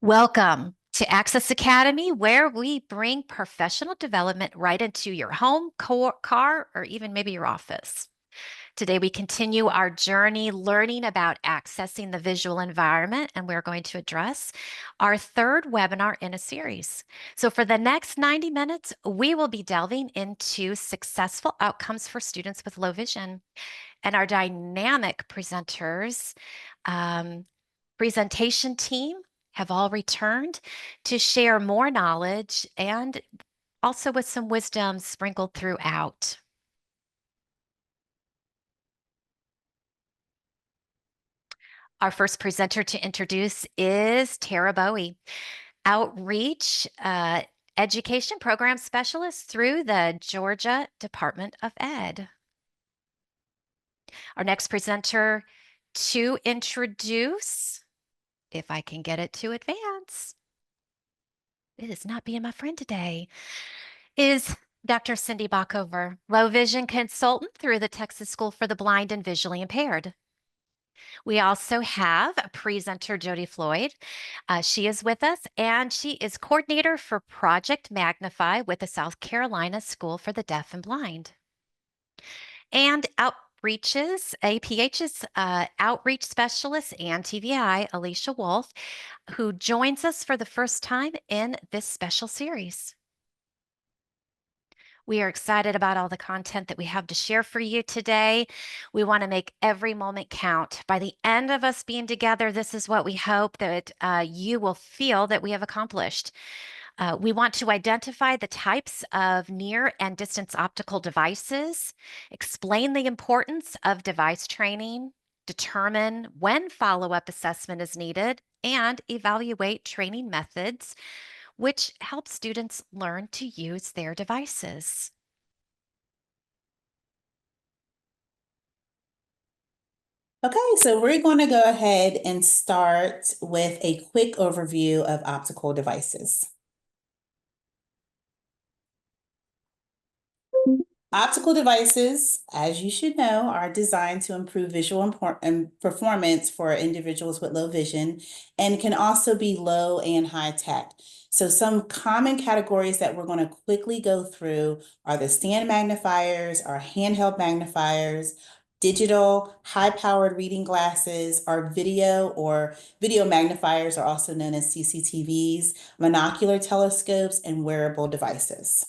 Welcome to Access Academy, where we bring professional development right into your home, car, or even maybe your office. Today, we continue our journey learning about accessing the visual environment, and we're going to address our third webinar in a series. So, for the next 90 minutes, we will be delving into successful outcomes for students with low vision. And our dynamic presentation team have all returned to share more knowledge and also with some wisdom sprinkled throughout. Our first presenter to introduce is Tara Bowie, Outreach Education Program Specialist through the Georgia Department of Ed. Our next presenter to introduce, if I can get it to advance, it is not being my friend today, is Dr. Cindy Bachofer, low vision consultant through the Texas School for the Blind and Visually Impaired. We also have a presenter, Jodi Floyd. She is with us, and she is coordinator for Project Magnify with the South Carolina School for the Deaf and Blind. And APH's outreach specialist and TVI, Alicia Wolfe, who joins us for the first time in this special series. We are excited about all the content that we have to share for you today. We want to make every moment count. By the end of us being together, this is what we hope that you will feel that we have accomplished. We want to identify the types of near and distance optical devices, explain the importance of device training, determine when follow-up assessment is needed, and evaluate training methods which helps students learn to use their devices. Okay, so we're going to go ahead and start with a quick overview of optical devices. Optical devices, as you should know, are designed to improve visual performance for individuals with low vision and can also be low and high tech. So some common categories that we're going to quickly go through are the stand magnifiers, our handheld magnifiers, digital high-powered reading glasses, our video or video magnifiers are also known as CCTVs, monocular telescopes, and wearable devices.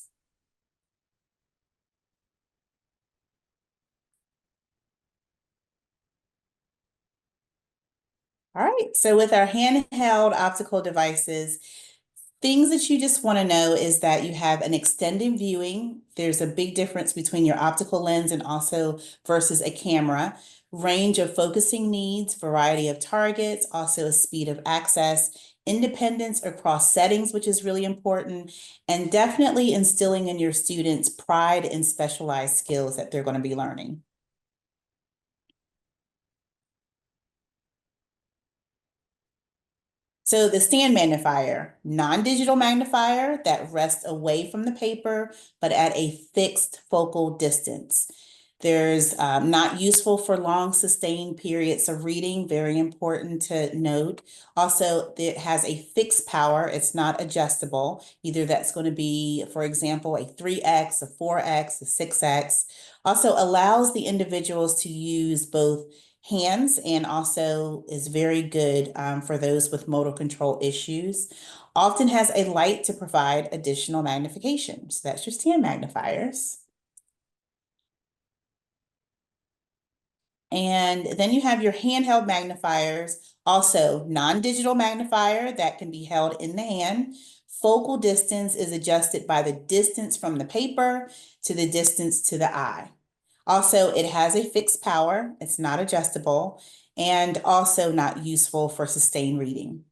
All right, so with our handheld optical devices, things that you just want to know is that you have an extended viewing. There's a big difference between your optical lens and also versus a camera. Range of focusing needs, variety of targets, also a speed of access, independence across settings, which is really important, and definitely instilling in your students pride in specialized skills that they're going to be learning. So the stand magnifier, non-digital magnifier that rests away from the paper, but at a fixed focal distance. There's not useful for long sustained periods of reading, very important to note. Also, it has a fixed power. It's not adjustable. Either that's going to be, for example, a 3x, a 4x, a 6x. Also allows the individuals to use both hands and also is very good for those with motor control issues. Often has a light to provide additional magnification. So that's your stand magnifiers. And then you have your handheld magnifiers, also non-digital magnifier that can be held in the hand. Focal distance is adjusted by the distance from the paper to the distance to the eye. Also, it has a fixed power, it's not adjustable, and also not useful for sustained reading.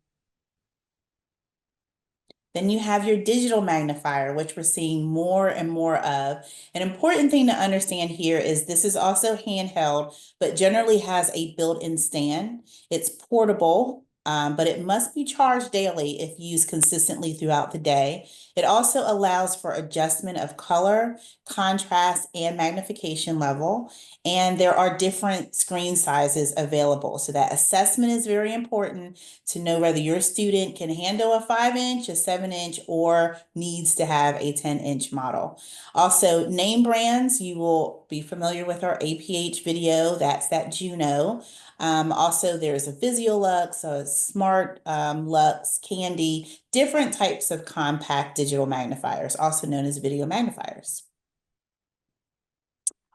Then you have your digital magnifier, which we're seeing more and more of. An important thing to understand here is this is also handheld, but generally has a built-in stand. It's portable, but it must be charged daily if used consistently throughout the day. It also allows for adjustment of color, contrast, and magnification level. And there are different screen sizes available. So that assessment is very important to know whether your student can handle a 5-inch, a 7-inch, or needs to have a 10-inch model. Also, name brands, you will be familiar with our APH video. That's that Juno. Also, there's a Physiolux, a Smart Lux, Candy, different types of compact digital magnifiers, also known as video magnifiers.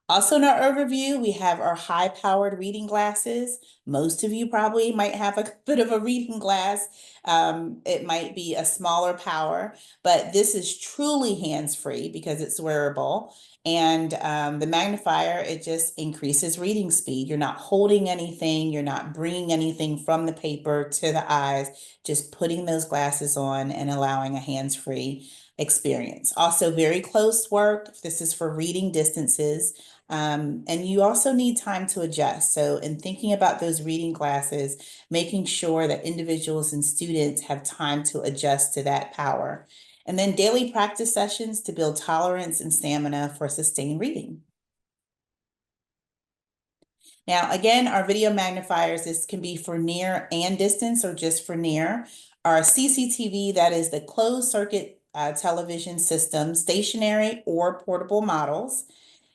Also in our overview, we have our high-powered reading glasses. Most of you probably might have a bit of a reading glass. It might be a smaller power, but this is truly hands-free because it's wearable. And the magnifier, it just increases reading speed. You're not holding anything. You're not bringing anything from the paper to the eyes, just putting those glasses on and allowing a hands-free experience. Also very close work. This is for reading distances. And you also need time to adjust. So in thinking about those reading glasses, making sure that individuals and students have time to adjust to that power. And then daily practice sessions to build tolerance and stamina for sustained reading. Now, again, our video magnifiers, this can be for near and distance or just for near. Our CCTV, that is the closed circuit television system, stationary or portable models.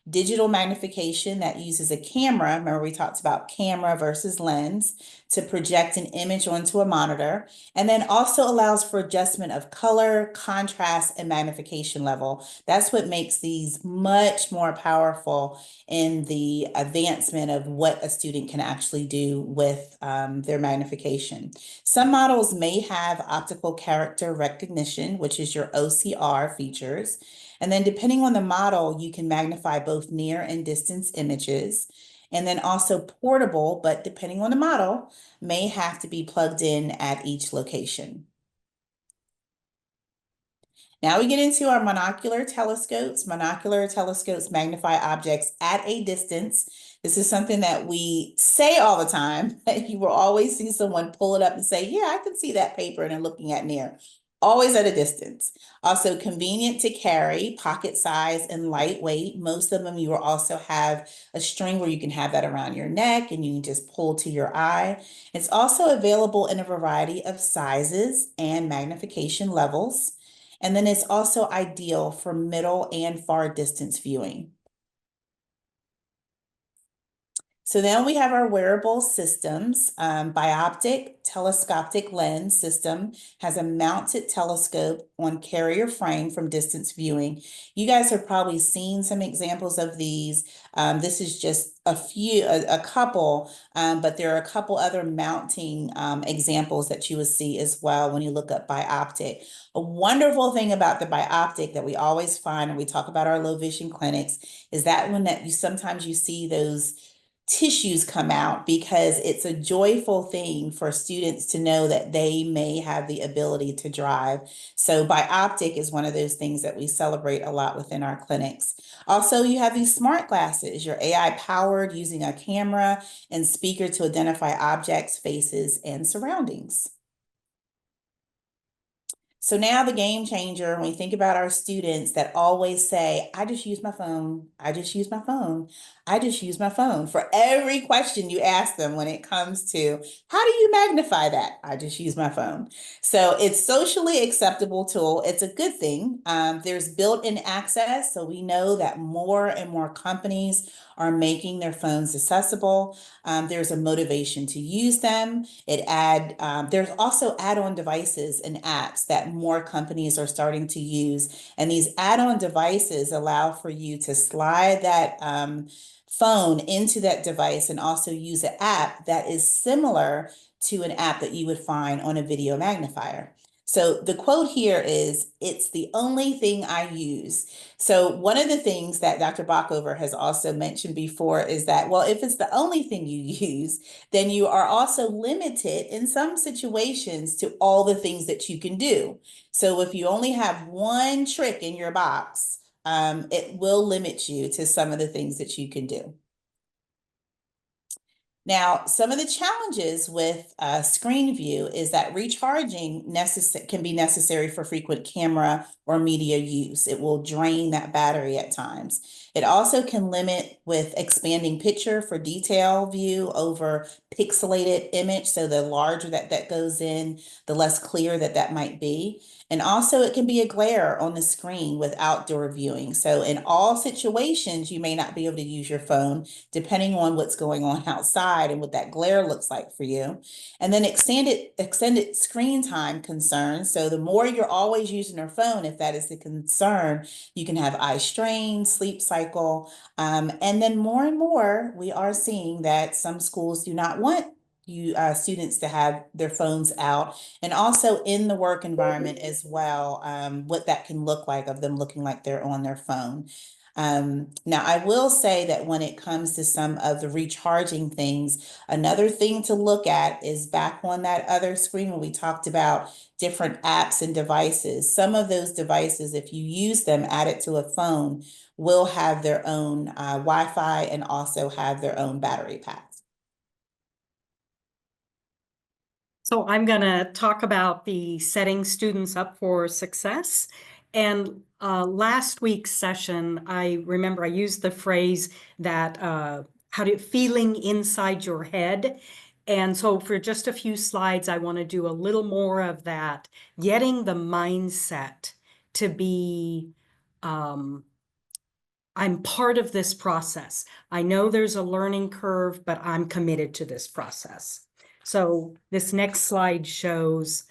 Digital magnification that uses a camera, remember we talked about camera versus lens, to project an image onto a monitor, and then also allows for adjustment of color, contrast, and magnification level. That's what makes these much more powerful in the advancement of what a student can actually do with their magnification. Some models may have optical character recognition, which is your OCR features. And then depending on the model, you can magnify both near and distance images. And then also portable, but depending on the model, may have to be plugged in at each location. Now we get into our monocular telescopes. Monocular telescopes magnify objects at a distance. This is something that we say all the time. You will always see someone pull it up and say, yeah, I can see that paper and they're looking at near. Always at a distance. Also convenient to carry, pocket size and lightweight. Most of them you will also have a string where you can have that around your neck and you can just pull to your eye. It's also available in a variety of sizes and magnification levels. And then it's also ideal for middle and far distance viewing. So then we have our wearable systems. Bioptic telescopic lens system has a mounted telescope on carrier frame from distance viewing. You guys have probably seen some examples of these. This is just a couple, but there are a couple other mounting examples that you will see as well when you look up bioptic. A wonderful thing about the bioptic that we always find when we talk about our low vision clinics is that sometimes you see those tissues come out because it's a joyful thing for students to know that they may have the ability to drive. So bioptic is one of those things that we celebrate a lot within our clinics. Also, you have these smart glasses, your AI powered using a camera and speaker to identify objects, faces, and surroundings. So now the game changer, when we think about our students that always say, I just use my phone, I just use my phone, I just use my phone. For every question you ask them when it comes to, how do you magnify that? I just use my phone. So it's socially acceptable tool. It's a good thing. There's built-in access. So we know that more and more companies are making their phones accessible. There's a motivation to use them. There's also add-on devices and apps that more companies are starting to use. And these add-on devices allow for you to slide that phone into that device and also use an app that is similar to an app that you would find on a video magnifier. So the quote here is, it's the only thing I use. So one of the things that Dr. Bachofer has also mentioned before is that, well, if it's the only thing you use, then you are also limited in some situations to all the things that you can do. So if you only have one trick in your box, it will limit you to some of the things that you can do. Now, some of the challenges with screen view is that recharging can be necessary for frequent camera or media use. It will drain that battery at times. It also can limit with expanding picture for detail view over pixelated image. So the larger that goes in, the less clear that might be. And also it can be a glare on the screen with outdoor viewing. So in all situations, you may not be able to use your phone depending on what's going on outside and what that glare looks like for you. And then extended screen time concerns. So the more you're always using your phone, if that is the concern, you can have eye strain, sleep cycle. And then more and more, we are seeing that some schools do not want students to have their phones out, and also in the work environment as well, what that can look like of them looking like they're on their phone. Now, I will say that when it comes to some of the recharging things, another thing to look at is back on that other screen when we talked about different apps and devices. Some of those devices, if you use them added to a phone, will have their own Wi-Fi and also have their own battery packs. So I'm going to talk about the setting students up for success. And last week's session, I remember I used the phrase that feeling inside your head. And so for just a few slides, I want to do a little more of that, getting the mindset to be I'm part of this process. I know there's a learning curve, but I'm committed to this process. So this next slide shows,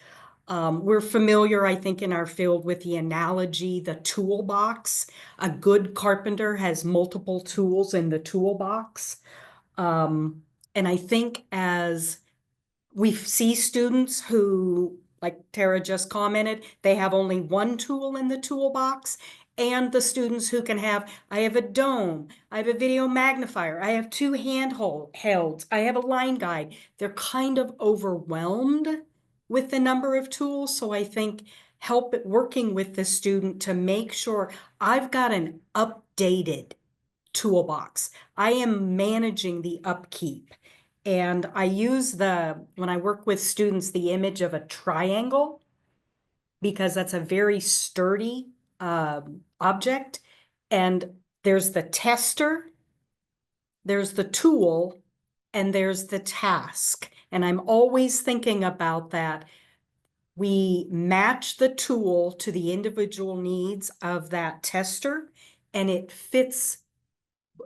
we're familiar, I think, in our field with the analogy, the toolbox. A good carpenter has multiple tools in the toolbox. And I think as we see students who, like Tara just commented, they have only one tool in the toolbox, and the students who can have, I have a dome, I have a video magnifier, I have two handhelds, I have a line guide. They're kind of overwhelmed with the number of tools. So I think working with the student to make sure I've got an updated toolbox. I am managing the upkeep. And I use when I work with students, the image of a triangle, because that's a very sturdy object. And there's the tester, there's the tool, and there's the task. And I'm always thinking about that. We match the tool to the individual needs of that tester, and it fits.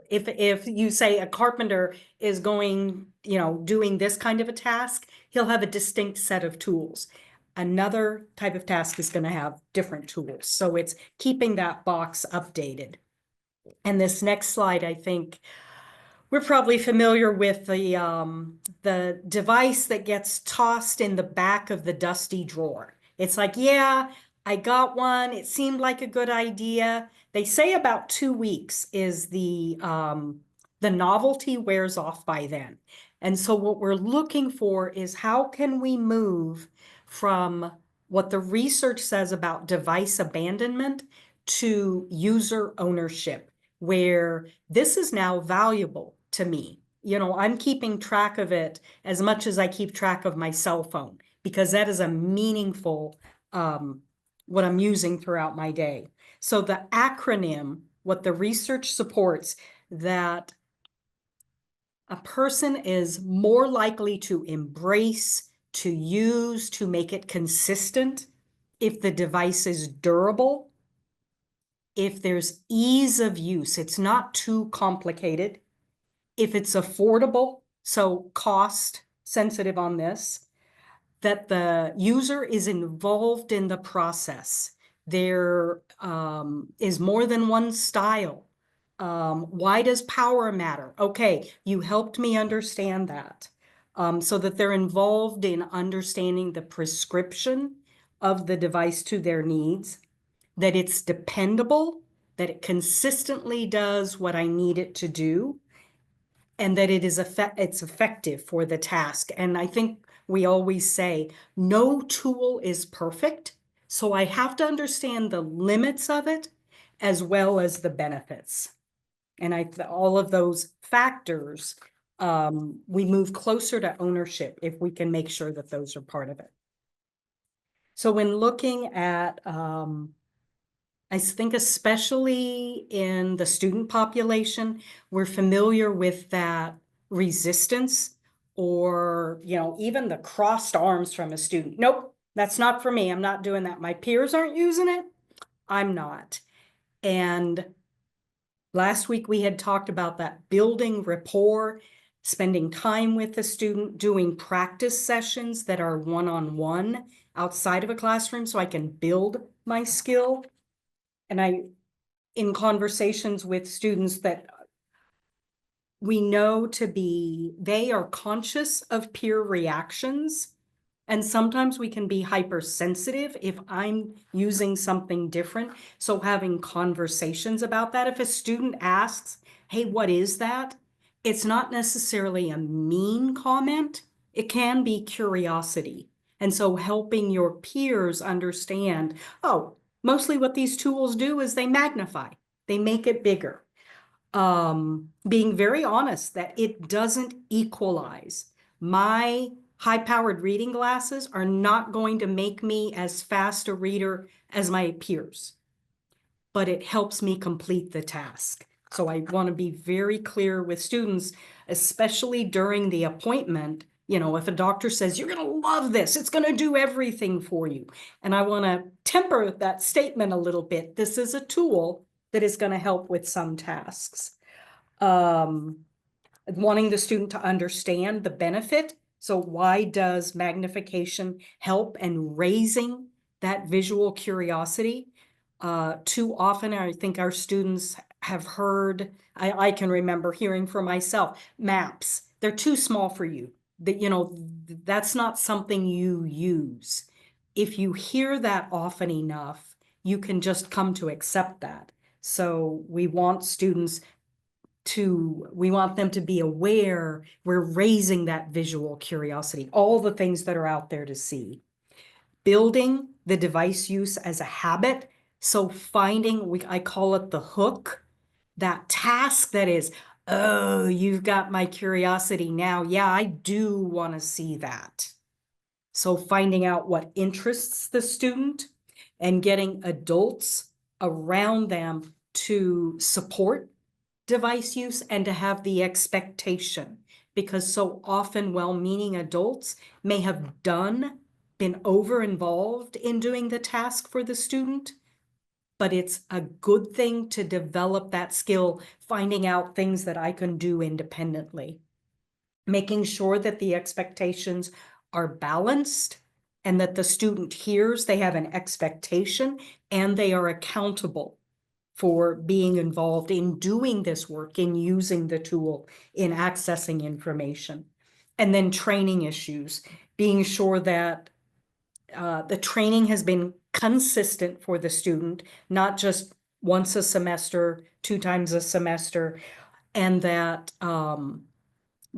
If you say a carpenter is going, doing this kind of a task, he'll have a distinct set of tools. Another type of task is going to have different tools. So it's keeping that box updated. And this next slide, I think we're probably familiar with the device that gets tossed in the back of the dusty drawer. It's like, yeah, I got one. It seemed like a good idea. They say about 2 weeks is the novelty wears off by then. And so what we're looking for is how can we move from what the research says about device abandonment to user ownership, where this is now valuable to me. I'm keeping track of it as much as I keep track of my cell phone, because that is a meaningful what I'm using throughout my day. So the acronym, what the research supports, that a person is more likely to embrace, to use, to make it consistent if the device is durable, if there's ease of use, it's not too complicated, if it's affordable, so cost sensitive on this, that the user is involved in the process. There is more than one style. Why does power matter? Okay, you helped me understand that. So that they're involved in understanding the prescription of the device to their needs, that it's dependable, that it consistently does what I need it to do, and that it's effective for the task. And I think we always say, no tool is perfect. So I have to understand the limits of it as well as the benefits. And all of those factors we move closer to ownership if we can make sure that those are part of it. So when looking at, I think especially in the student population, we're familiar with that resistance or, even the crossed arms from a student. Nope, that's not for me. I'm not doing that. My peers aren't using it. I'm not. And last week we had talked about that building rapport, spending time with the student, doing practice sessions that are one-on-one outside of a classroom so I can build my skill. And in conversations with students that we know they are conscious of peer reactions. And sometimes we can be hypersensitive if I'm using something different. So having conversations about that, if a student asks, hey, what is that? It's not necessarily a mean comment. It can be curiosity. And so helping your peers understand, oh, mostly what these tools do is they magnify, they make it bigger. Being very honest that it doesn't equalize. My high-powered reading glasses are not going to make me as fast a reader as my peers, but it helps me complete the task. So I want to be very clear with students, especially during the appointment. If a doctor says, you're going to love this, it's going to do everything for you. And I want to temper that statement a little bit. This is a tool that is going to help with some tasks. Wanting the student to understand the benefit. So why does magnification help in raising that visual curiosity? Too often, I think our students have heard, I can remember hearing for myself, maps, they're too small for you. That's not something you use. If you hear that often enough, you can just come to accept that. So we want them to be aware we're raising that visual curiosity, all the things that are out there to see. Building the device use as a habit. So finding, I call it the hook, that task that is, oh, you've got my curiosity now. Yeah, I do want to see that. So finding out what interests the student and getting adults around them to support device use and to have the expectation, because so often well-meaning adults may have been over involved in doing the task for the student, but it's a good thing to develop that skill, finding out things that I can do independently, making sure that the expectations are balanced and that the student hears they have an expectation and they are accountable for being involved in doing this work, in using the tool, in accessing information. And then training issues, being sure that the training has been consistent for the student, not just once a semester, 2 times a semester, and that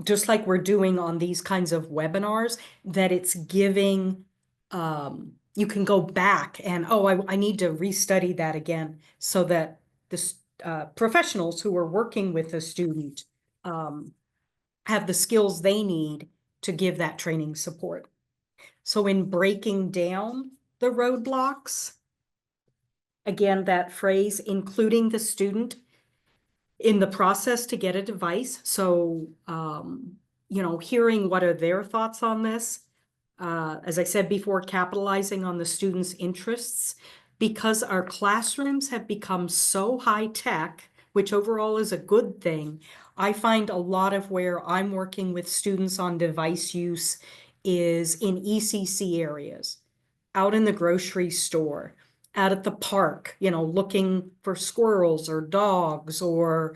just like we're doing on these kinds of webinars, that it's giving, you can go back and, oh, I need to restudy that again so that the professionals who are working with the student have the skills they need to give that training support. So in breaking down the roadblocks, again, that phrase, including the student in the process to get a device. So, hearing what are their thoughts on this. As I said before, capitalizing on the students' interests, because our classrooms have become so high tech, which overall is a good thing. I find a lot of where I'm working with students on device use is in ECC areas, out in the grocery store, out at the park, looking for squirrels or dogs or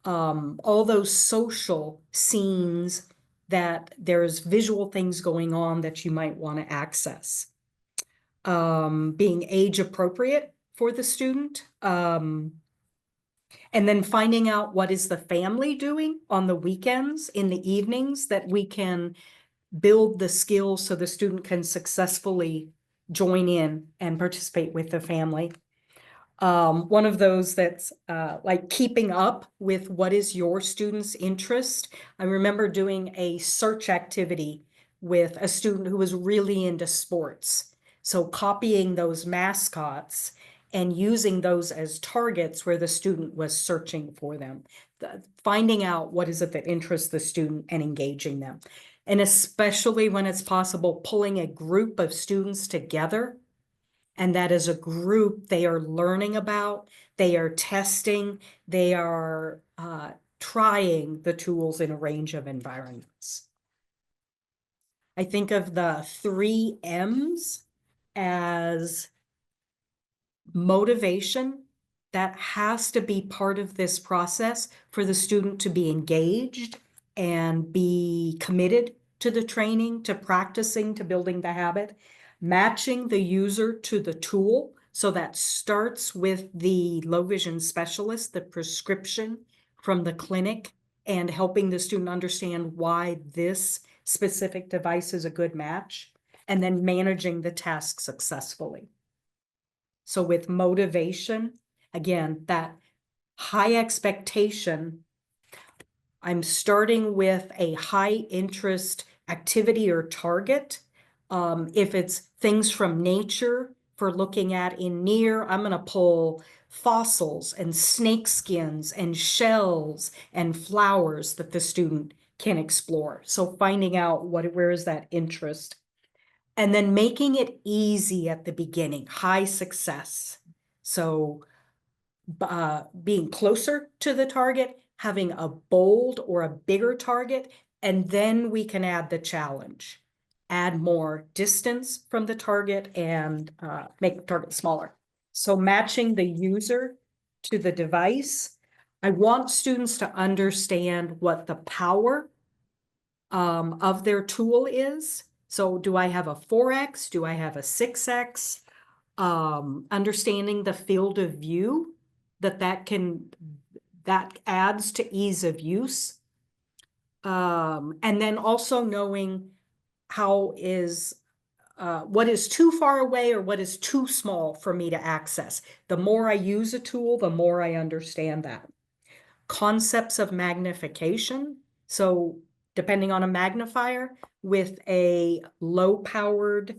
all those social scenes that there's visual things going on that you might want to access. Being age appropriate for the student. And then finding out what is the family doing on the weekends, in the evenings, that we can build the skills so the student can successfully join in and participate with the family. One of those that's like keeping up with what is your student's interest. I remember doing a search activity with a student who was really into sports. So copying those mascots and using those as targets where the student was searching for them, finding out what is it that interests the student and engaging them. And especially when it's possible, pulling a group of students together, and that as a group, they are learning about, they are testing, they are trying the tools in a range of environments. I think of the 3 M's as motivation. That has to be part of this process for the student to be engaged and be committed to the training, to practicing, to building the habit. Matching the user to the tool. So that starts with the low vision specialist, the prescription from the clinic, and helping the student understand why this specific device is a good match, and then managing the task successfully. So with motivation, again, that high expectation, I'm starting with a high interest activity or target. If it's things from nature for looking at in near, I'm going to pull fossils and snake skins and shells and flowers that the student can explore. So finding out where is that interest. And then making it easy at the beginning, high success. So being closer to the target, having a bold or a bigger target, and then we can add the challenge. Add more distance from the target and make the target smaller. So matching the user to the device. I want students to understand what the power of their tool is. So do I have a 4X? Do I have a 6X? Understanding the field of view that adds to ease of use. And then also knowing what is too far away or what is too small for me to access. The more I use a tool, the more I understand that. Concepts of magnification. So depending on a magnifier, with a low-powered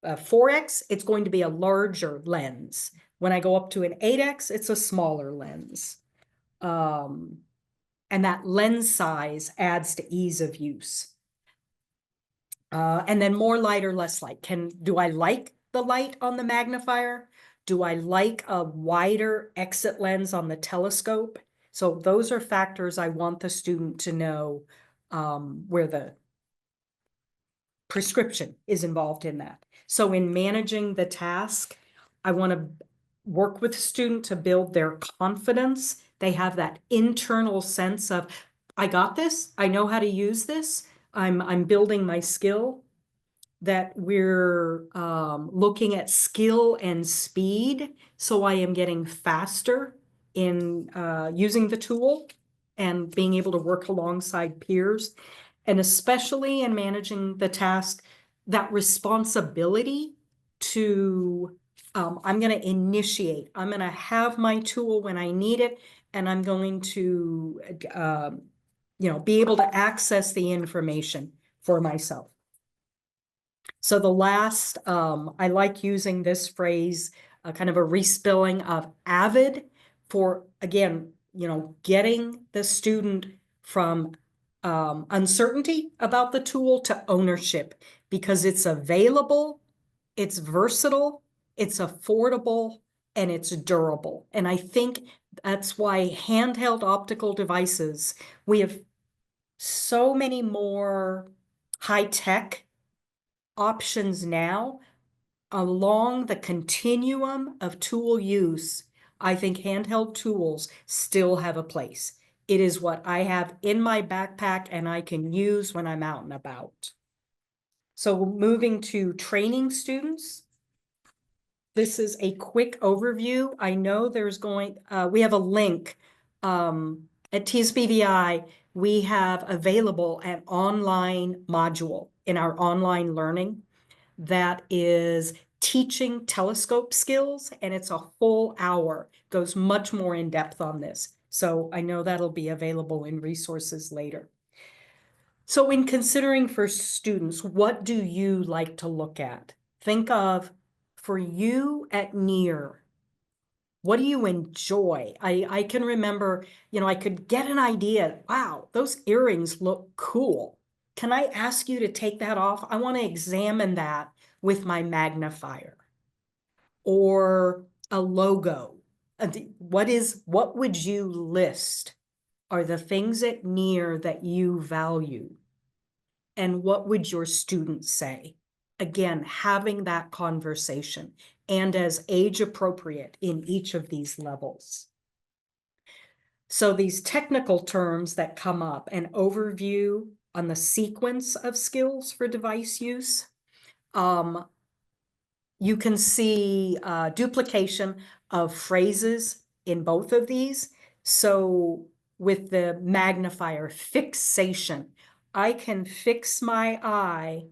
4X, it's going to be a larger lens. When I go up to an 8X, it's a smaller lens. And that lens size adds to ease of use. And then more light or less light. Do I like the light on the magnifier? Do I like a wider exit lens on the telescope? So those are factors I want the student to know where the prescription is involved in that. So in managing the task, I want to work with the student to build their confidence. They have that internal sense of, I got this, I know how to use this, I'm building my skill. That we're looking at skill and speed. So I am getting faster in using the tool and being able to work alongside peers. And especially in managing the task, that responsibility to, I'm going to initiate, I'm going to have my tool when I need it, and I'm going to, be able to access the information for myself. So the last, I like using this phrase, kind of a respilling of AVID for, again, getting the student from uncertainty about the tool to ownership, because it's available, it's versatile, it's affordable, and it's durable. And I think that's why handheld optical devices, we have so many more high-tech options now along the continuum of tool use. I think handheld tools still have a place. It is what I have in my backpack and I can use when I'm out and about. So moving to training students. This is a quick overview. I know we have a link at TSBVI. We have available an online module in our online learning that is teaching telescope skills, and it's a full hour, goes much more in depth on this. So I know that'll be available in resources later. So in considering for students, what do you like to look at? Think of, for you at near, what do you enjoy? I can remember, I could get an idea. Wow, those earrings look cool. Can I ask you to take that off? I want to examine that with my magnifier. Or a logo. What would you list are the things at near that you value? And what would your students say? Again, having that conversation, and as age appropriate in each of these levels. So these technical terms that come up, an overview on the sequence of skills for device use. You can see duplication of phrases in both of these. So with the magnifier, fixation, I can fix my eye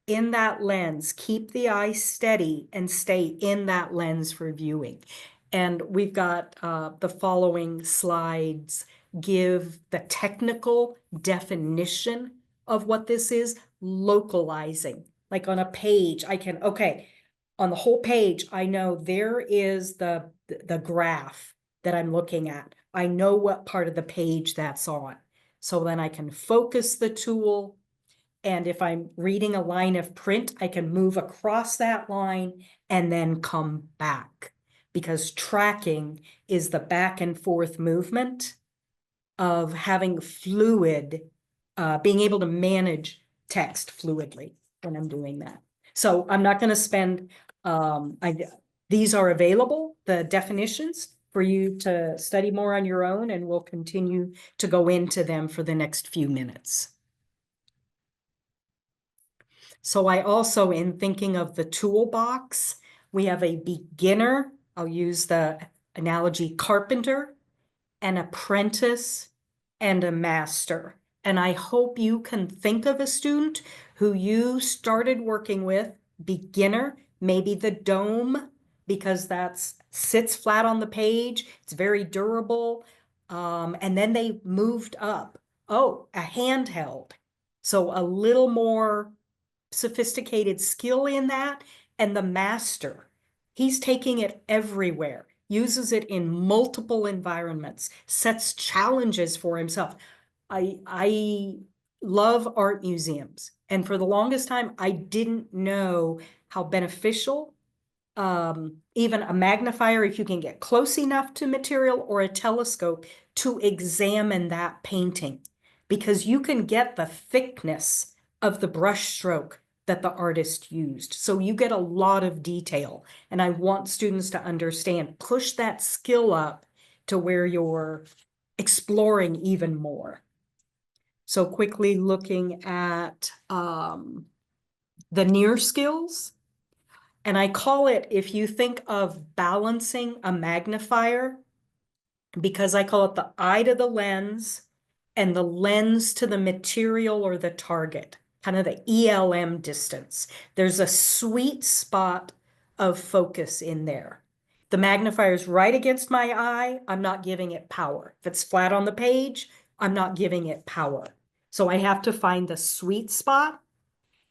in that lens, keep the eye steady and stay in that lens for viewing. And we've got the following slides give the technical definition of what this is, localizing. Like on a page, I can, okay, on the whole page, I know there is the graph that I'm looking at. I know what part of the page that's on. So then I can focus the tool. And if I'm reading a line of print, I can move across that line and then come back. Because tracking is the back and forth movement of having fluid, being able to manage text fluidly when I'm doing that. So I'm not going to spend, these are available, the definitions, for you to study more on your own, and we'll continue to go into them for the next few minutes. So I also, in thinking of the toolbox, we have a beginner, I'll use the analogy carpenter, an apprentice, and a master. And I hope you can think of a student who you started working with, beginner, maybe the dome, because that sits flat on the page, it's very durable. And then they moved up. Oh, a handheld. So a little more sophisticated skill in that. And the master, he's taking it everywhere, uses it in multiple environments, sets challenges for himself. I love art museums, and for the longest time I didn't know how beneficial even a magnifier, if you can get close enough to material, or a telescope to examine that painting, because you can get the thickness of the brush stroke that the artist used. So you get a lot of detail, and I want students to understand, push that skill up to where you're exploring even more. So quickly looking at the near skills, and I call it, if you think of balancing a magnifier, because I call it the eye to the lens and the lens to the material or the target, kind of the ELM distance. There's a sweet spot of focus in there. The magnifier is right against my eye, I'm not giving it power. If it's flat on the page, I'm not giving it power. So I have to find the sweet spot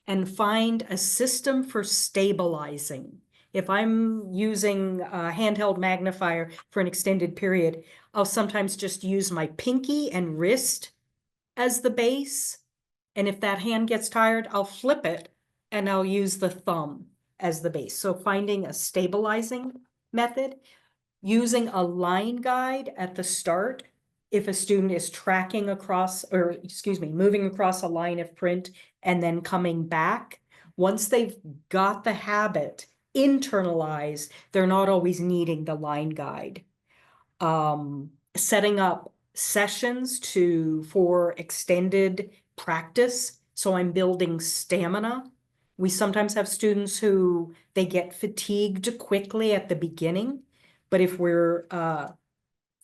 and find a system for stabilizing. If I'm using a handheld magnifier for an extended period, I'll sometimes just use my pinky and wrist as the base. And if that hand gets tired, I'll flip it and I'll use the thumb as the base. So finding a stabilizing method, using a line guide at the start. If a student is tracking across, or excuse me, moving across a line of print and then coming back, once they've got the habit internalized, they're not always needing the line guide. Setting up sessions for extended practice. So I'm building stamina. We sometimes have students who they get fatigued quickly at the beginning, but if we're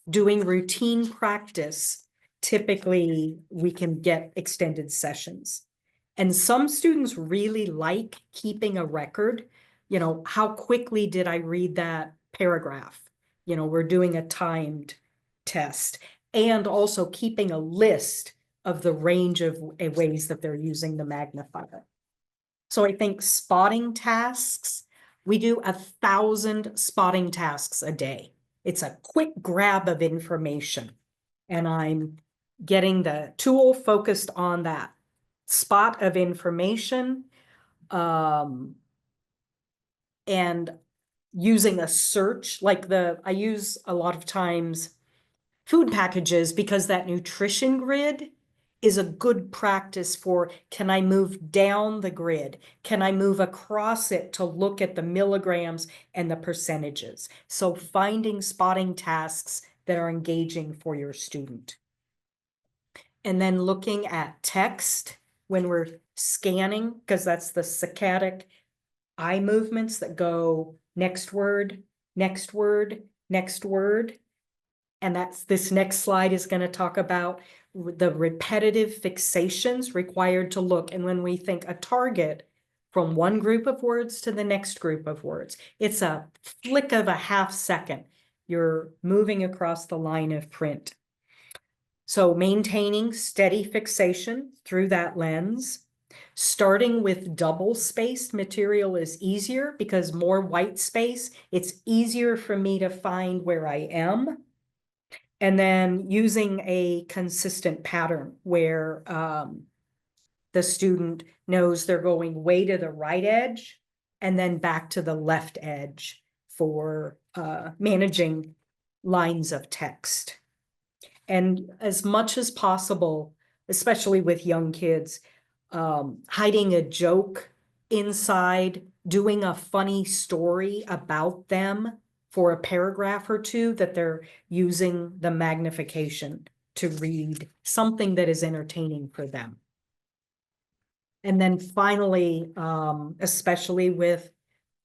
doing routine practice, typically we can get extended sessions. And some students really like keeping a record. you know, how quickly did I read that paragraph? You know, we're doing a timed test, and also keeping a list of the range of ways that they're using the magnifier. So I think spotting tasks, we do 1,000 spotting tasks a day. It's a quick grab of information, and I'm getting the tool focused on that spot of information, and using a search, like I use a lot of times food packages, because that nutrition grid is a good practice for, can I move down the grid? Can I move across it to look at the milligrams and the percentages? So finding spotting tasks that are engaging for your student. And then looking at text when we're scanning, because that's the saccadic eye movements that go next word, next word, next word. And this next slide is going to talk about the repetitive fixations required to look. And when we think a target from one group of words to the next group of words, it's a flick of a half second. You're moving across the line of print. So maintaining steady fixation through that lens. Starting with double-spaced material is easier because more white space, it's easier for me to find where I am. And then using a consistent pattern where the student knows they're going way to the right edge and then back to the left edge for managing lines of text. And as much as possible, especially with young kids, hiding a joke inside, doing a funny story about them for a paragraph or two, that they're using the magnification to read something that is entertaining for them. And then finally, especially with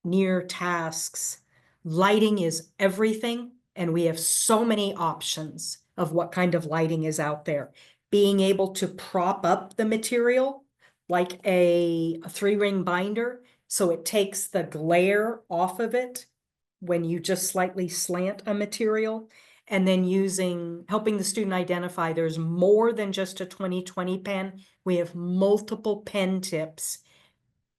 near tasks, lighting is everything, and we have so many options of what kind of lighting is out there. Being able to prop up the material like a 3-ring binder, so it takes the glare off of it when you just slightly slant a material, and then helping the student identify there's more than just a 20/20 pen. We have multiple pen tips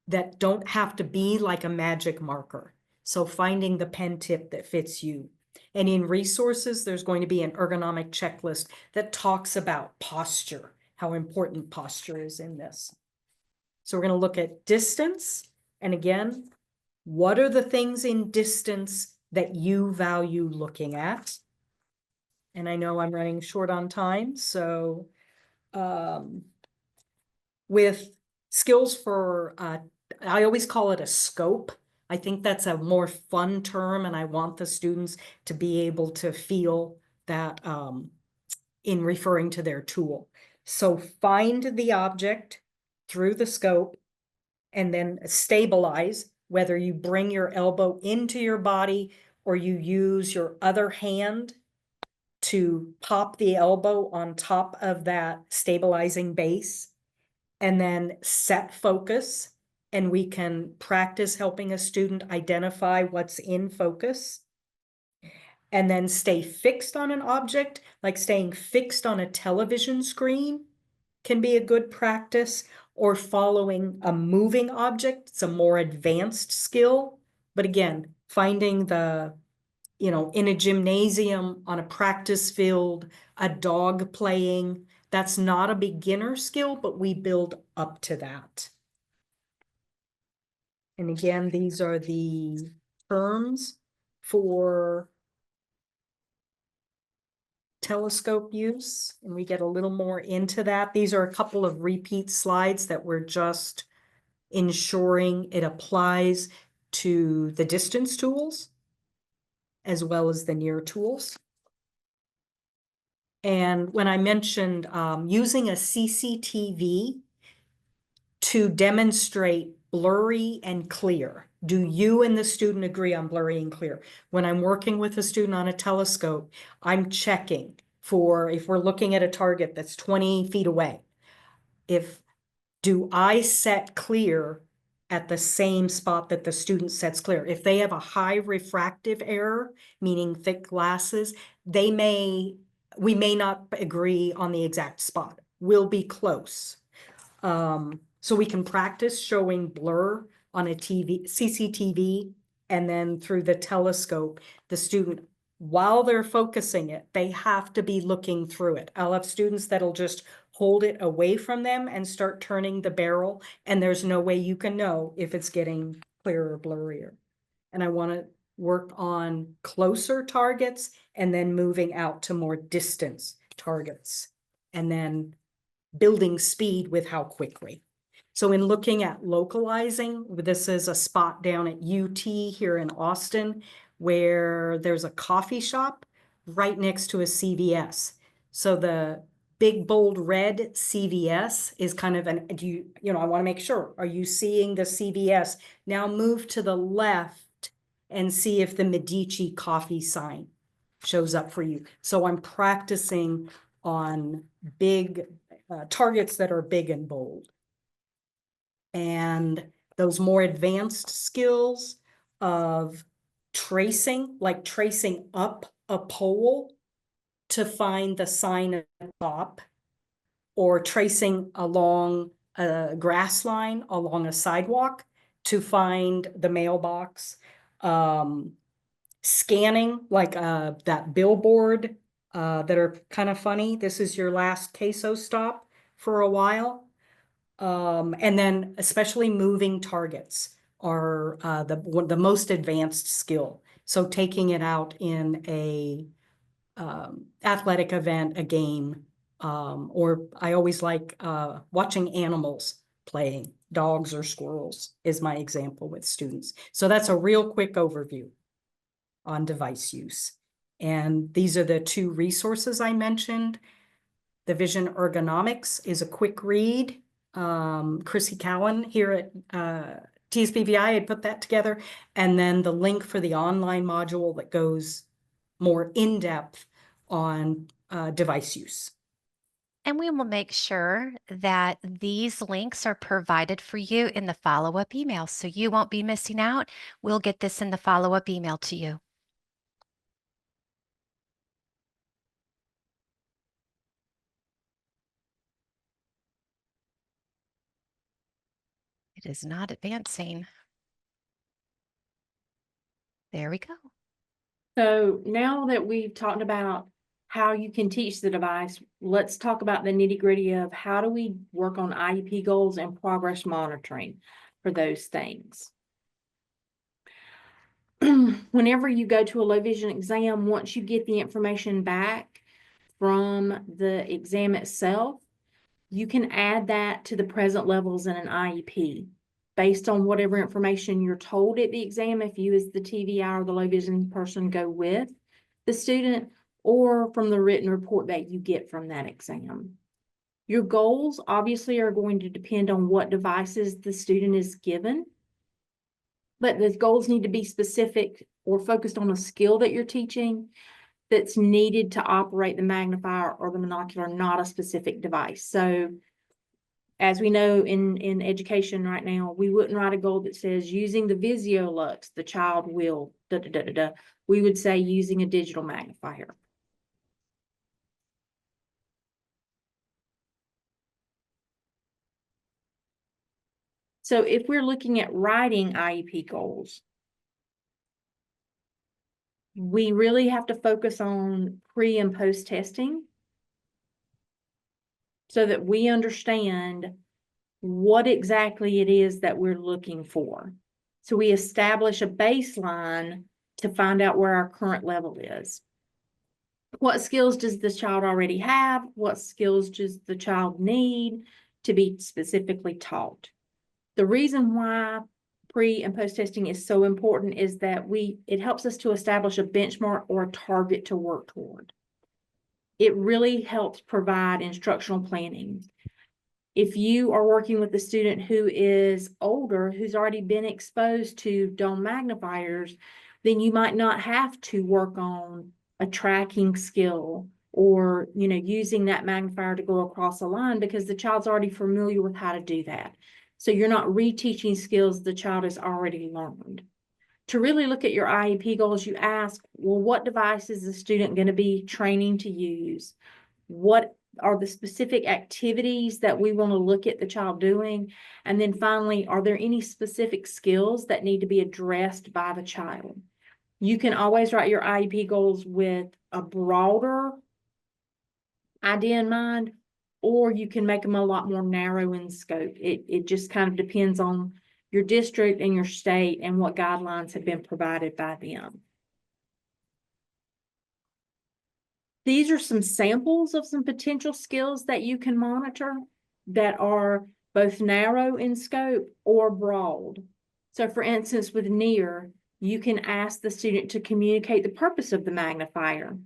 that don't have to be like a magic marker. So finding the pen tip that fits you. And in resources, there's going to be an ergonomic checklist that talks about posture, how important posture is in this. So we're going to look at distance. And again, what are the things in distance that you value looking at? And I know I'm running short on time, so with skills for, I always call it a scope. I think that's a more fun term, and I want the students to be able to feel that in referring to their tool. So find the object through the scope and then stabilize, whether you bring your elbow into your body or you use your other hand to pop the elbow on top of that stabilizing base, and then set focus. And we can practice helping a student identify what's in focus. And then stay fixed on an object, like staying fixed on a television screen can be a good practice, or following a moving object. It's a more advanced skill. But again, finding in a gymnasium, on a practice field, a dog playing, that's not a beginner skill, but we build up to that. And again, these are the terms for telescope use, and we get a little more into that. These are a couple of repeat slides that we're just ensuring it applies to the distance tools as well as the near tools. And when I mentioned using a CCTV to demonstrate blurry and clear, do you and the student agree on blurry and clear? When I'm working with a student on a telescope, I'm checking for, if we're looking at a target that's 20 feet away, do I set clear at the same spot that the student sets clear. If they have a high refractive error, meaning thick glasses, we may not agree on the exact spot. We'll be close. So we can practice showing blur on a CCTV, and then through the telescope, the student, while they're focusing it, they have to be looking through it. I'll have students that'll just hold it away from them and start turning the barrel, and there's no way you can know if it's getting clearer or blurrier. And I want to work on closer targets and then moving out to more distance targets, and then building speed with how quickly. So in looking at localizing, this is a spot down at UT here in Austin where there's a coffee shop right next to a CVS. So the big bold red CVS is kind of an, I want to make sure, are you seeing the CVS? Now move to the left and see if the Medici coffee sign shows up for you. So I'm practicing on big targets that are big and bold. And those more advanced skills of tracing, like tracing up a pole to find the sign at the top, or tracing along a grass line along a sidewalk to find the mailbox, scanning like that billboard that are kind of funny. This is your last queso stop for a while. And then especially moving targets are the most advanced skill. So taking it out in a athletic event, a game, or I always like watching animals playing. Dogs or squirrels is my example with students. So that's a real quick overview on device use. And these are the two resources I mentioned. The Vision Ergonomics is a quick read. Chrissy Cowan here at TSBVI had put that together. And then the link for the online module that goes more in depth on device use. And we will make sure that these links are provided for you in the follow-up email, so you won't be missing out. We'll get this in the follow-up email to you. It is not advancing. There we go. So now that we've talked about how you can teach the device, let's talk about the nitty-gritty of how do we work on IEP goals and progress monitoring for those things. Whenever you go to a low vision exam, once you get the information back from the exam itself, you can add that to the present levels in an IEP based on whatever information you're told at the exam, if you as the TVI or the low vision person go with the student, or from the written report that you get from that exam. Your goals obviously are going to depend on what devices the student is given, but the goals need to be specific or focused on a skill that you're teaching that's needed to operate the magnifier or the monocular, not a specific device. So as we know in education right now, we wouldn't write a goal that says using the Visiolux, the child will, da, da, da, da, da. We would say using a digital magnifier. So if we're looking at writing IEP goals, we really have to focus on pre and post testing so that we understand what exactly it is that we're looking for. So we establish a baseline to find out where our current level is. What skills does this child already have? What skills does the child need to be specifically taught? The reason why pre and post testing is so important is that it helps us to establish a benchmark or a target to work toward. It really helps provide instructional planning. If you are working with a student who is older, who's already been exposed to dome magnifiers, then you might not have to work on a tracking skill or, using that magnifier to go across a line because the child's already familiar with how to do that. So you're not reteaching skills the child has already learned. To really look at your IEP goals, you ask, well, what device is the student going to be training to use? What are the specific activities that we want to look at the child doing? And then finally, are there any specific skills that need to be addressed by the child? You can always write your IEP goals with a broader idea in mind, or you can make them a lot more narrow in scope. It just kind of depends on your district and your state and what guidelines have been provided by them. These are some samples of some potential skills that you can monitor that are both narrow in scope or broad. So for instance, with near, you can ask the student to communicate the purpose of the magnifier.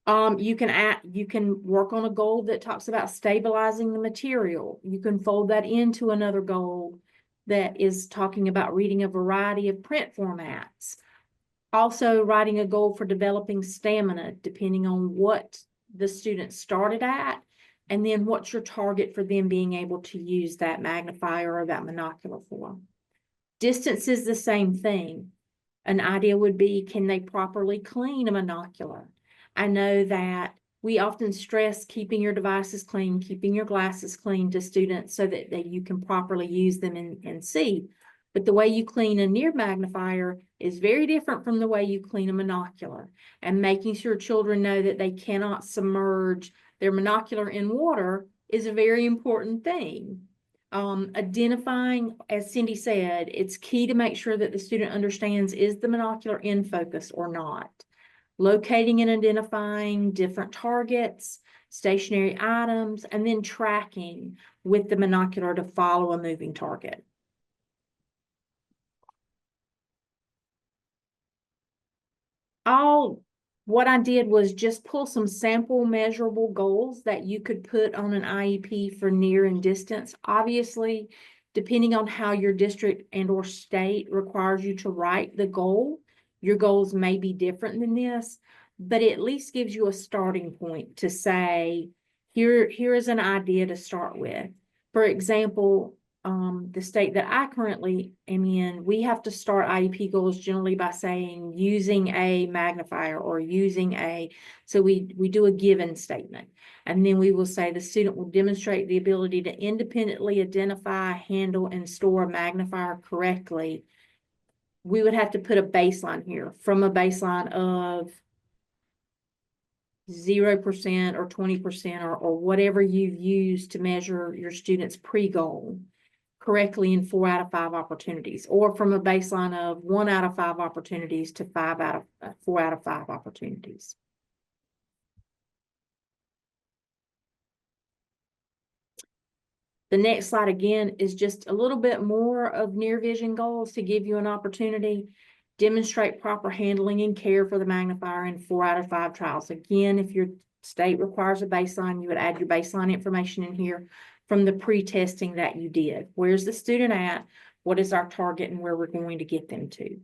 You can work on a goal that talks about stabilizing the material. You can fold that into another goal that is talking about reading a variety of print formats. Also writing a goal for developing stamina, depending on what the student started at, and then what's your target for them being able to use that magnifier or that monocular for. Distance is the same thing. An idea would be, can they properly clean a monocular? I know that we often stress keeping your devices clean, keeping your glasses clean to students so that you can properly use them and see. But the way you clean a near magnifier is very different from the way you clean a monocular. And making sure children know that they cannot submerge their monocular in water is a very important thing. Identifying, as Cindy said, it's key to make sure that the student understands, is the monocular in focus or not? Locating and identifying different targets, stationary items, and then tracking with the monocular to follow a moving target. What I did was just pull some sample measurable goals that you could put on an IEP for near and distance. Obviously, depending on how your district and or state requires you to write the goal, your goals may be different than this, but it at least gives you a starting point to say, here is an idea to start with. For example, the state that I currently am in, we have to start IEP goals generally by saying using a magnifier or using so we do a given statement. And then we will say the student will demonstrate the ability to independently identify, handle, and store a magnifier correctly. We would have to put a baseline here, from a baseline of 0% or 20% or whatever you've used to measure your student's pre-goal correctly in 4 out of 5 opportunities, or from a baseline of 1 out of 5 opportunities to 4 out of 5 opportunities. The next slide again is just a little bit more of near vision goals to give you an opportunity. Demonstrate proper handling and care for the magnifier in 4 out of 5 trials. Again, if your state requires a baseline, you would add your baseline information in here from the pre-testing that you did. Where's the student at? What is our target and where we're going to get them to?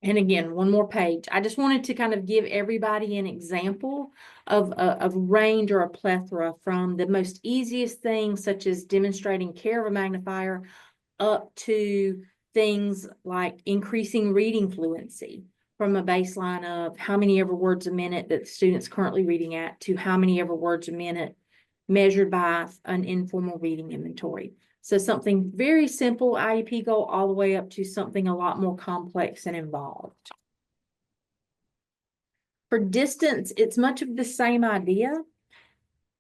And again, one more page. I just wanted to kind of give everybody an example of a range or a plethora, from the most easiest things, such as demonstrating care of a magnifier, up to things like increasing reading fluency, from a baseline of how many ever words a minute that the student's currently reading at to how many ever words a minute measured by an informal reading inventory. So something very simple, IEP goal, all the way up to something a lot more complex and involved. For distance, it's much of the same idea.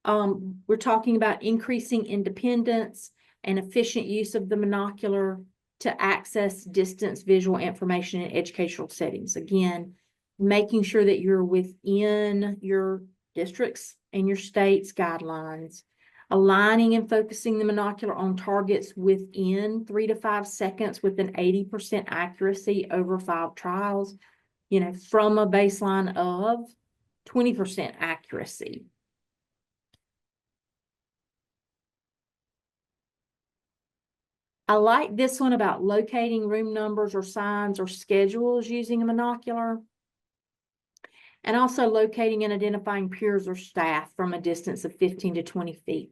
We're talking about increasing independence and efficient use of the monocular to access distance visual information in educational settings. Again, making sure that you're within your districts and your state's guidelines, aligning and focusing the monocular on targets within 3 to 5 seconds with an 80% accuracy over 5 trials, from a baseline of 20% accuracy. I like this one about locating room numbers or signs or schedules using a monocular. and also locating and identifying peers or staff from a distance of 15 to 20 feet.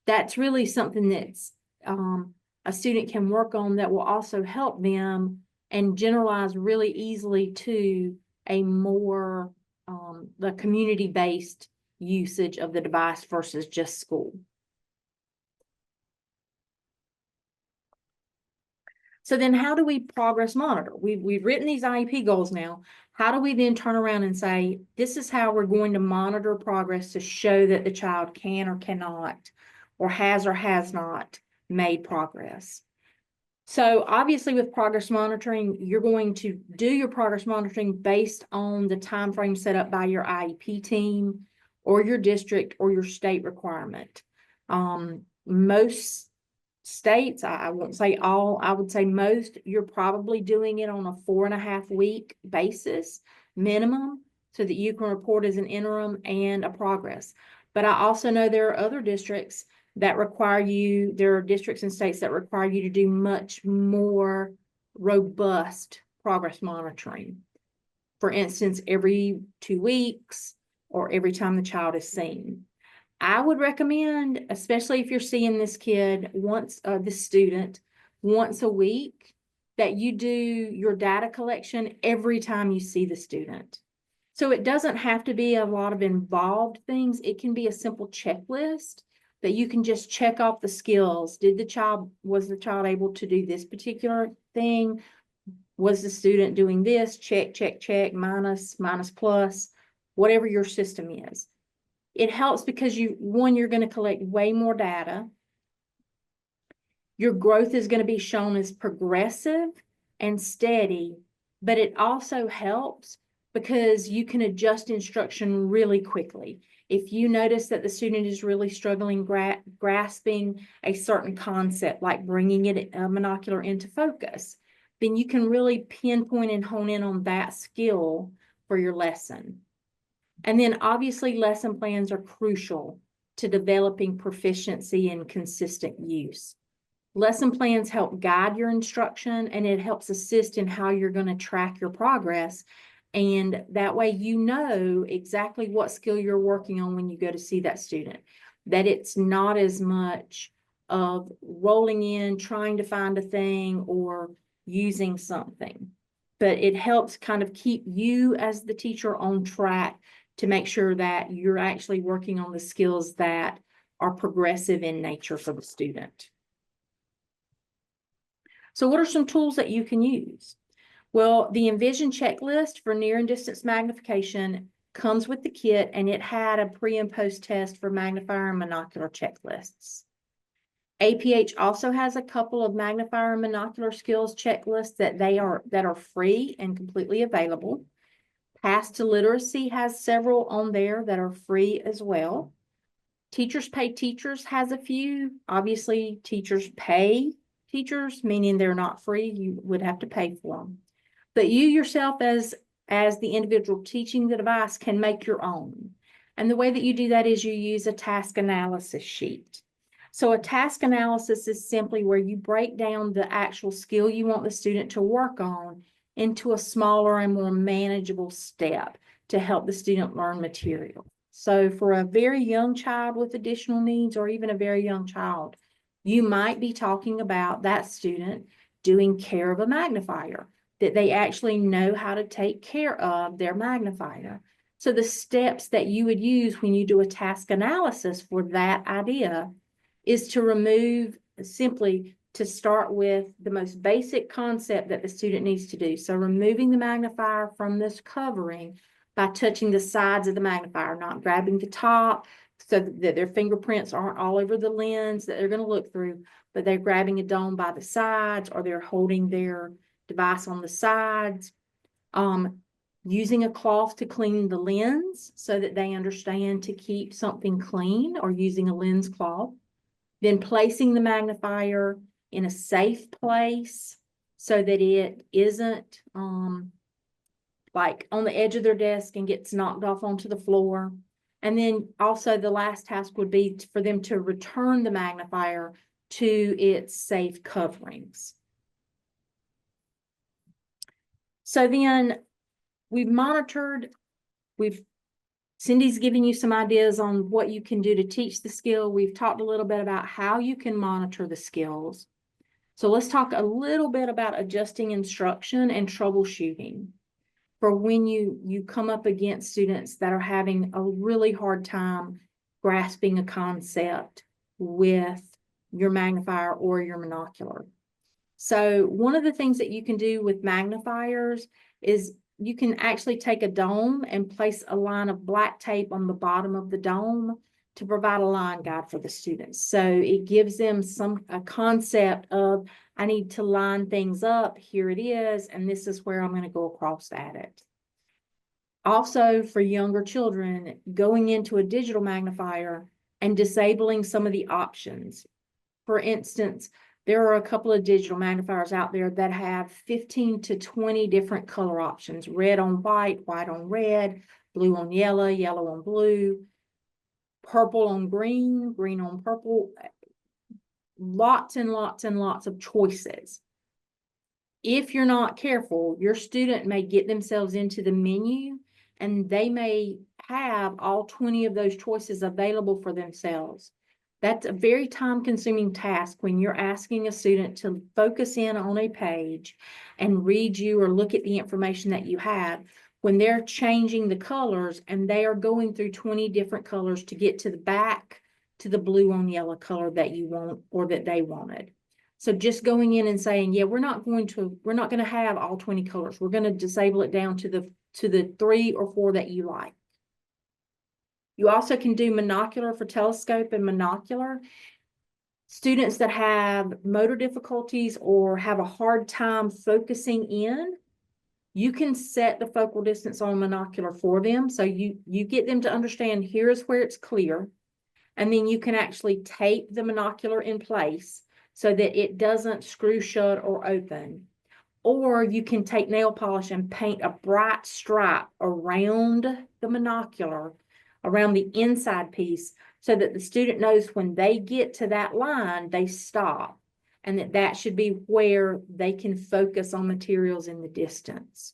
That's really something that's a student can work on that will also help them and generalize really easily to a more the community-based usage of the device versus just school. So then how do we progress monitor? We've written these IEP goals now. How do we then turn around and say, this is how we're going to monitor progress to show that the child can or cannot, or has not made progress? So obviously with progress monitoring, you're going to do your progress monitoring based on the time frame set up by your IEP team or your district or your state requirement. Most states, I won't say all, I would say most, you're probably doing it on a 4.5 week basis minimum so that you can report as an interim and a progress. But I also know there are other districts that require you, there are districts and states that require you to do much more robust progress monitoring. For instance, every 2 weeks or every time the child is seen. I would recommend, especially if you're seeing this kid once, this student once a week, that you do your data collection every time you see the student. So it doesn't have to be a lot of involved things. It can be a simple checklist that you can just check off the skills. Was the child able to do this particular thing? Was the student doing this? Check, check, check, minus, plus, whatever your system is. It helps because you're going to collect way more data. Your growth is going to be shown as progressive and steady, but it also helps because you can adjust instruction really quickly. If you notice that the student is really struggling grasping a certain concept, like bringing it a monocular into focus, then you can really pinpoint and hone in on that skill for your lesson. And then obviously lesson plans are crucial to developing proficiency and consistent use. Lesson plans help guide your instruction, and it helps assist in how you're going to track your progress. And that way you know exactly what skill you're working on when you go to see that student. That it's not as much of rolling in, trying to find a thing or using something. But it helps kind of keep you as the teacher on track to make sure that you're actually working on the skills that are progressive in nature for the student. So what are some tools that you can use? Well, the Envision checklist for near and distance magnification comes with the kit, and it had a pre and post test for magnifier and monocular checklists. APH also has a couple of magnifier and monocular skills checklists that are free and completely available. Path to Literacy has several on there that are free as well. Teachers Pay Teachers has a few. Obviously, teachers pay teachers, meaning they're not free. You would have to pay for them. But you yourself as the individual teaching the device can make your own. And the way that you do that is you use a task analysis sheet. So a task analysis is simply where you break down the actual skill you want the student to work on into a smaller and more manageable step to help the student learn material. So for a very young child with additional needs, or even a very young child, you might be talking about that student doing care of a magnifier, that they actually know how to take care of their magnifier. So the steps that you would use when you do a task analysis for that idea is to remove, simply to start with the most basic concept that the student needs to do. So removing the magnifier from this covering by touching the sides of the magnifier, not grabbing the top so that their fingerprints aren't all over the lens that they're going to look through, but they're grabbing a dome by the sides, or they're holding their device on the sides. Using a cloth to clean the lens so that they understand to keep something clean, or using a lens cloth. Then placing the magnifier in a safe place so that it isn't like on the edge of their desk and gets knocked off onto the floor. And then also the last task would be for them to return the magnifier to its safe coverings. . So then we've monitored Cindy's giving you some ideas on what you can do to teach the skill. We've talked a little bit about how you can monitor the skills. So let's talk a little bit about adjusting instruction and troubleshooting for when you come up against students that are having a really hard time grasping a concept with your magnifier or your monocular. So one of the things that you can do with magnifiers is you can actually take a dome and place a line of black tape on the bottom of the dome to provide a line guide for the students. So it gives them a concept of, I need to line things up, here it is, and this is where I'm going to go across at it. Also, for younger children, going into a digital magnifier and disabling some of the options. For instance, there are a couple of digital magnifiers out there that have 15 to 20 different color options: red on white, white on red, blue on yellow, yellow on blue, purple on green, green on purple. Lots and lots and lots of choices. If you're not careful, your student may get themselves into the menu and they may have all 20 of those choices available for themselves. That's a very time-consuming task when you're asking a student to focus in on a page and read you or look at the information that you have, when they're changing the colors and they are going through 20 different colors to get to the back to the blue on yellow color that you want or that they wanted. So just going in and saying, yeah, we're not going to have all 20 colors. We're going to disable it down to the 3 or 4 that you like. You also can do monocular for telescope and monocular. Students that have motor difficulties or have a hard time focusing in, you can set the focal distance on monocular for them. So you get them to understand, here's where it's clear. And then you can actually tape the monocular in place so that it doesn't screw shut or open. Or you can take nail polish and paint a bright stripe around the monocular, around the inside piece, so that the student knows when they get to that line, they stop, and that should be where they can focus on materials in the distance.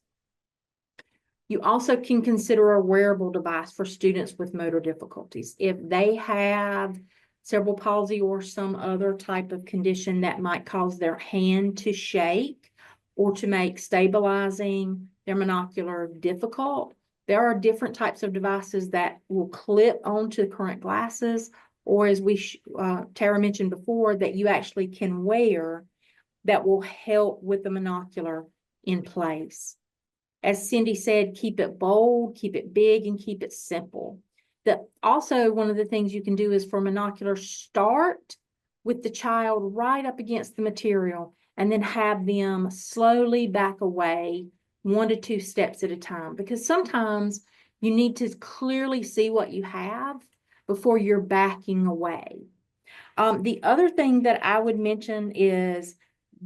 You also can consider a wearable device for students with motor difficulties. If they have cerebral palsy or some other type of condition that might cause their hand to shake or to make stabilizing their monocular difficult, there are different types of devices that will clip onto current glasses, or as Tara mentioned before, that you actually can wear that will help with the monocular in place. As Cindy said, keep it bold, keep it big, and keep it simple. Also, one of the things you can do is for monocular, start with the child right up against the material and then have them slowly back away 1 to 2 steps at a time, because sometimes you need to clearly see what you have before you're backing away. The other thing that I would mention is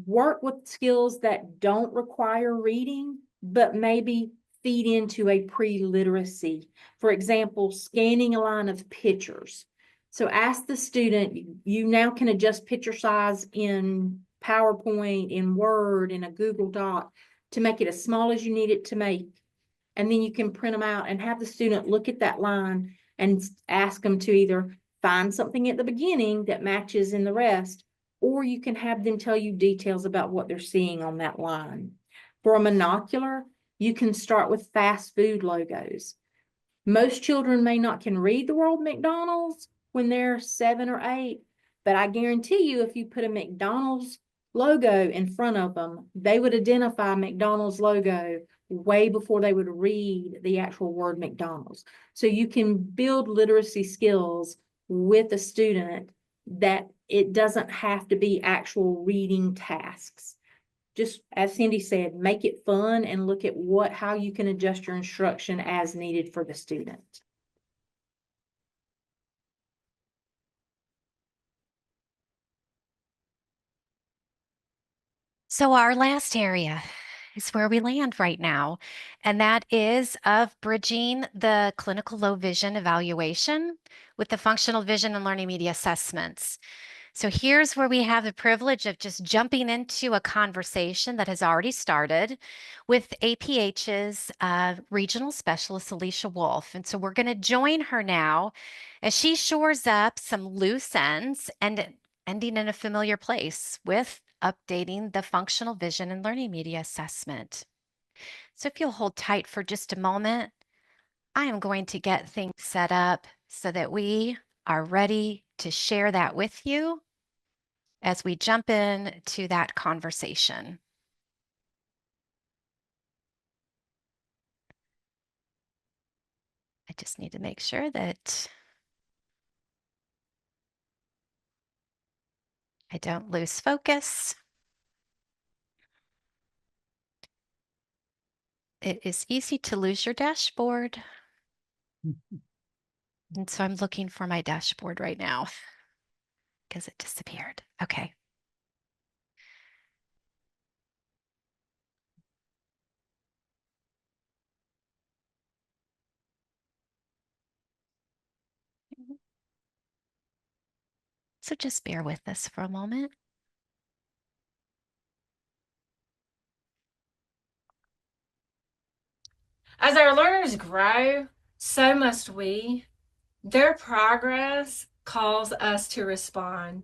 work with skills that don't require reading, but maybe feed into a pre-literacy. For example, scanning a line of pictures. So ask the student, you now can adjust picture size in PowerPoint, in Word, in a Google Doc to make it as small as you need it to make. And then you can print them out and have the student look at that line and ask them to either find something at the beginning that matches in the rest, or you can have them tell you details about what they're seeing on that line. For a monocular, you can start with fast food logos. Most children may not can read the word McDonald's when they're 7 or 8, but I guarantee you if you put a McDonald's logo in front of them, they would identify McDonald's logo way before they would read the actual word McDonald's. So you can build literacy skills with a student that it doesn't have to be actual reading tasks. Just as Cindy said, make it fun and look at how you can adjust your instruction as needed for the student. So our last area is where we land right now, and that is of bridging the clinical low vision evaluation with the functional vision and learning media assessments. So here's where we have the privilege of just jumping into a conversation that has already started with APH's regional specialist, Alicia Wolfe. And so we're going to join her now as she shores up some loose ends and ending in a familiar place with updating the functional vision and learning media assessment. So if you'll hold tight for just a moment, I am going to get things set up so that we are ready to share that with you as we jump in to that conversation. I just need to make sure that I don't lose focus. It is easy to lose your dashboard. And so I'm looking for my dashboard right now because it disappeared. Okay. So just bear with us for a moment. As our learners grow, so must we. Their progress calls us to respond.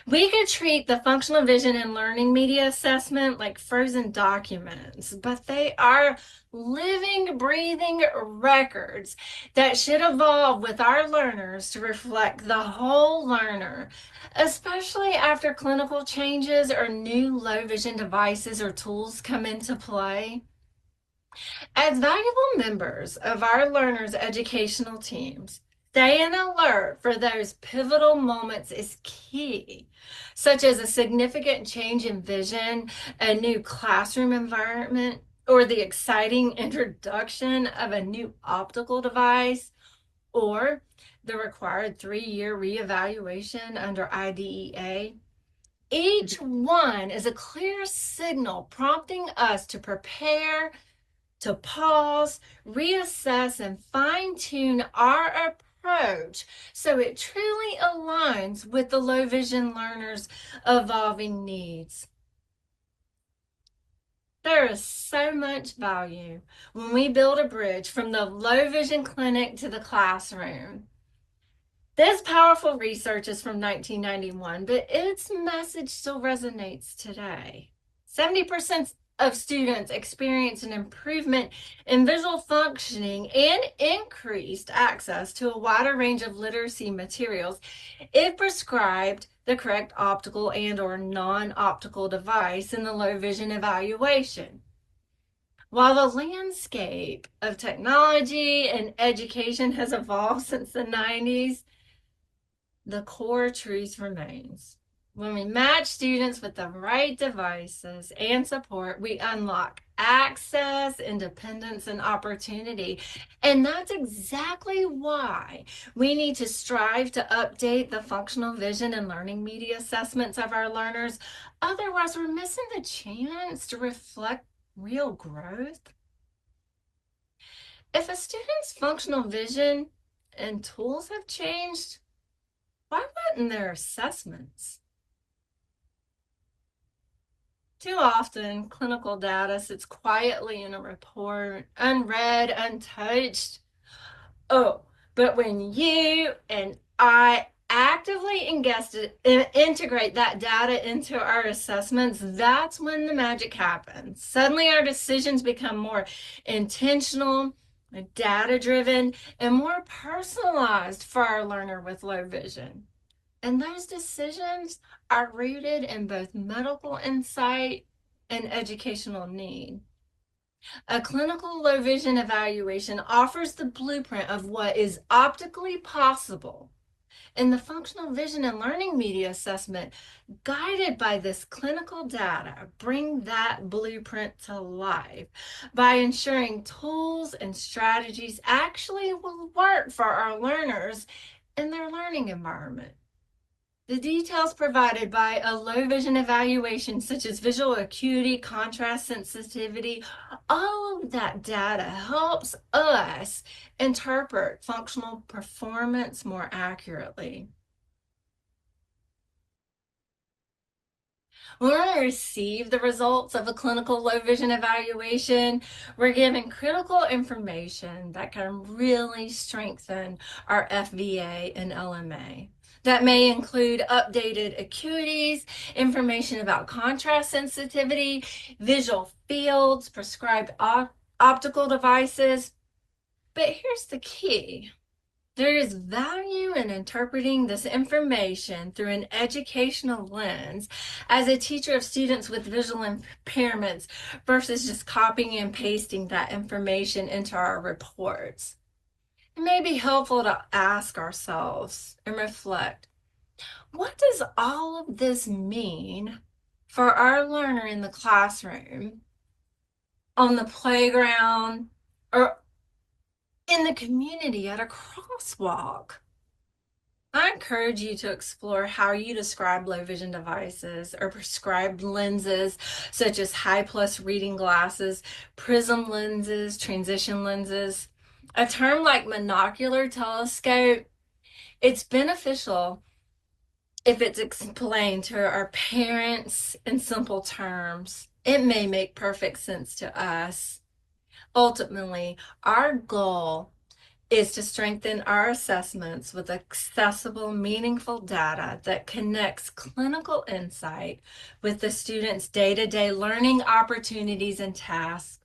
We could treat the functional vision and learning media assessment like frozen documents, but they are living, breathing records that should evolve with our learners to reflect the whole learner, especially after clinical changes or new low vision devices or tools come into play. As valuable members of our learners' educational teams, staying alert for those pivotal moments is key, such as a significant change in vision, a new classroom environment, or the exciting introduction of a new optical device, or the required 3-year reevaluation under IDEA. Each one is a clear signal prompting us to prepare, to pause, reassess, and fine-tune our approach so it truly aligns with the low vision learner's evolving needs. There is so much value when we build a bridge from the low vision clinic to the classroom. This powerful research is from 1991, but its message still resonates today. 70% of students experience an improvement in visual functioning and increased access to a wider range of literacy materials if prescribed the correct optical and/or non-optical device in the low vision evaluation. While the landscape of technology and education has evolved since the 90s, the core truth remains. When we match students with the right devices and support, we unlock access, independence, and opportunity. And that's exactly why we need to strive to update the functional vision and learning media assessments of our learners. Otherwise, we're missing the chance to reflect real growth. If a student's functional vision and tools have changed, why wouldn't their assessments? Too often, clinical data sits quietly in a report, unread, untouched. Oh, but when you and I actively integrate that data into our assessments, that's when the magic happens. Suddenly, our decisions become more intentional, data-driven, and more personalized for our learner with low vision. And those decisions are rooted in both medical insight and educational need. A clinical low vision evaluation offers the blueprint of what is optically possible. And the functional vision and learning media assessment, guided by this clinical data, bring that blueprint to life by ensuring tools and strategies actually will work for our learners in their learning environment. The details provided by a low vision evaluation, such as visual acuity, contrast sensitivity, all of that data helps us interpret functional performance more accurately. When we receive the results of a clinical low vision evaluation, we're given critical information that can really strengthen our FVA and LMA. That may include updated acuities, information about contrast sensitivity, visual fields, prescribed optical devices. But here's the key. There is value in interpreting this information through an educational lens as a teacher of students with visual impairments versus just copying and pasting that information into our reports. It may be helpful to ask ourselves and reflect, what does all of this mean for our learner in the classroom, on the playground, or in the community at a crosswalk? I encourage you to explore how you describe low vision devices or prescribed lenses, such as high plus reading glasses, prism lenses, transition lenses. A term like monocular telescope, it's beneficial if it's explained to our parents in simple terms. It may make perfect sense to us. Ultimately, our goal is to strengthen our assessments with accessible, meaningful data that connects clinical insight with the students' day-to-day learning opportunities and tasks.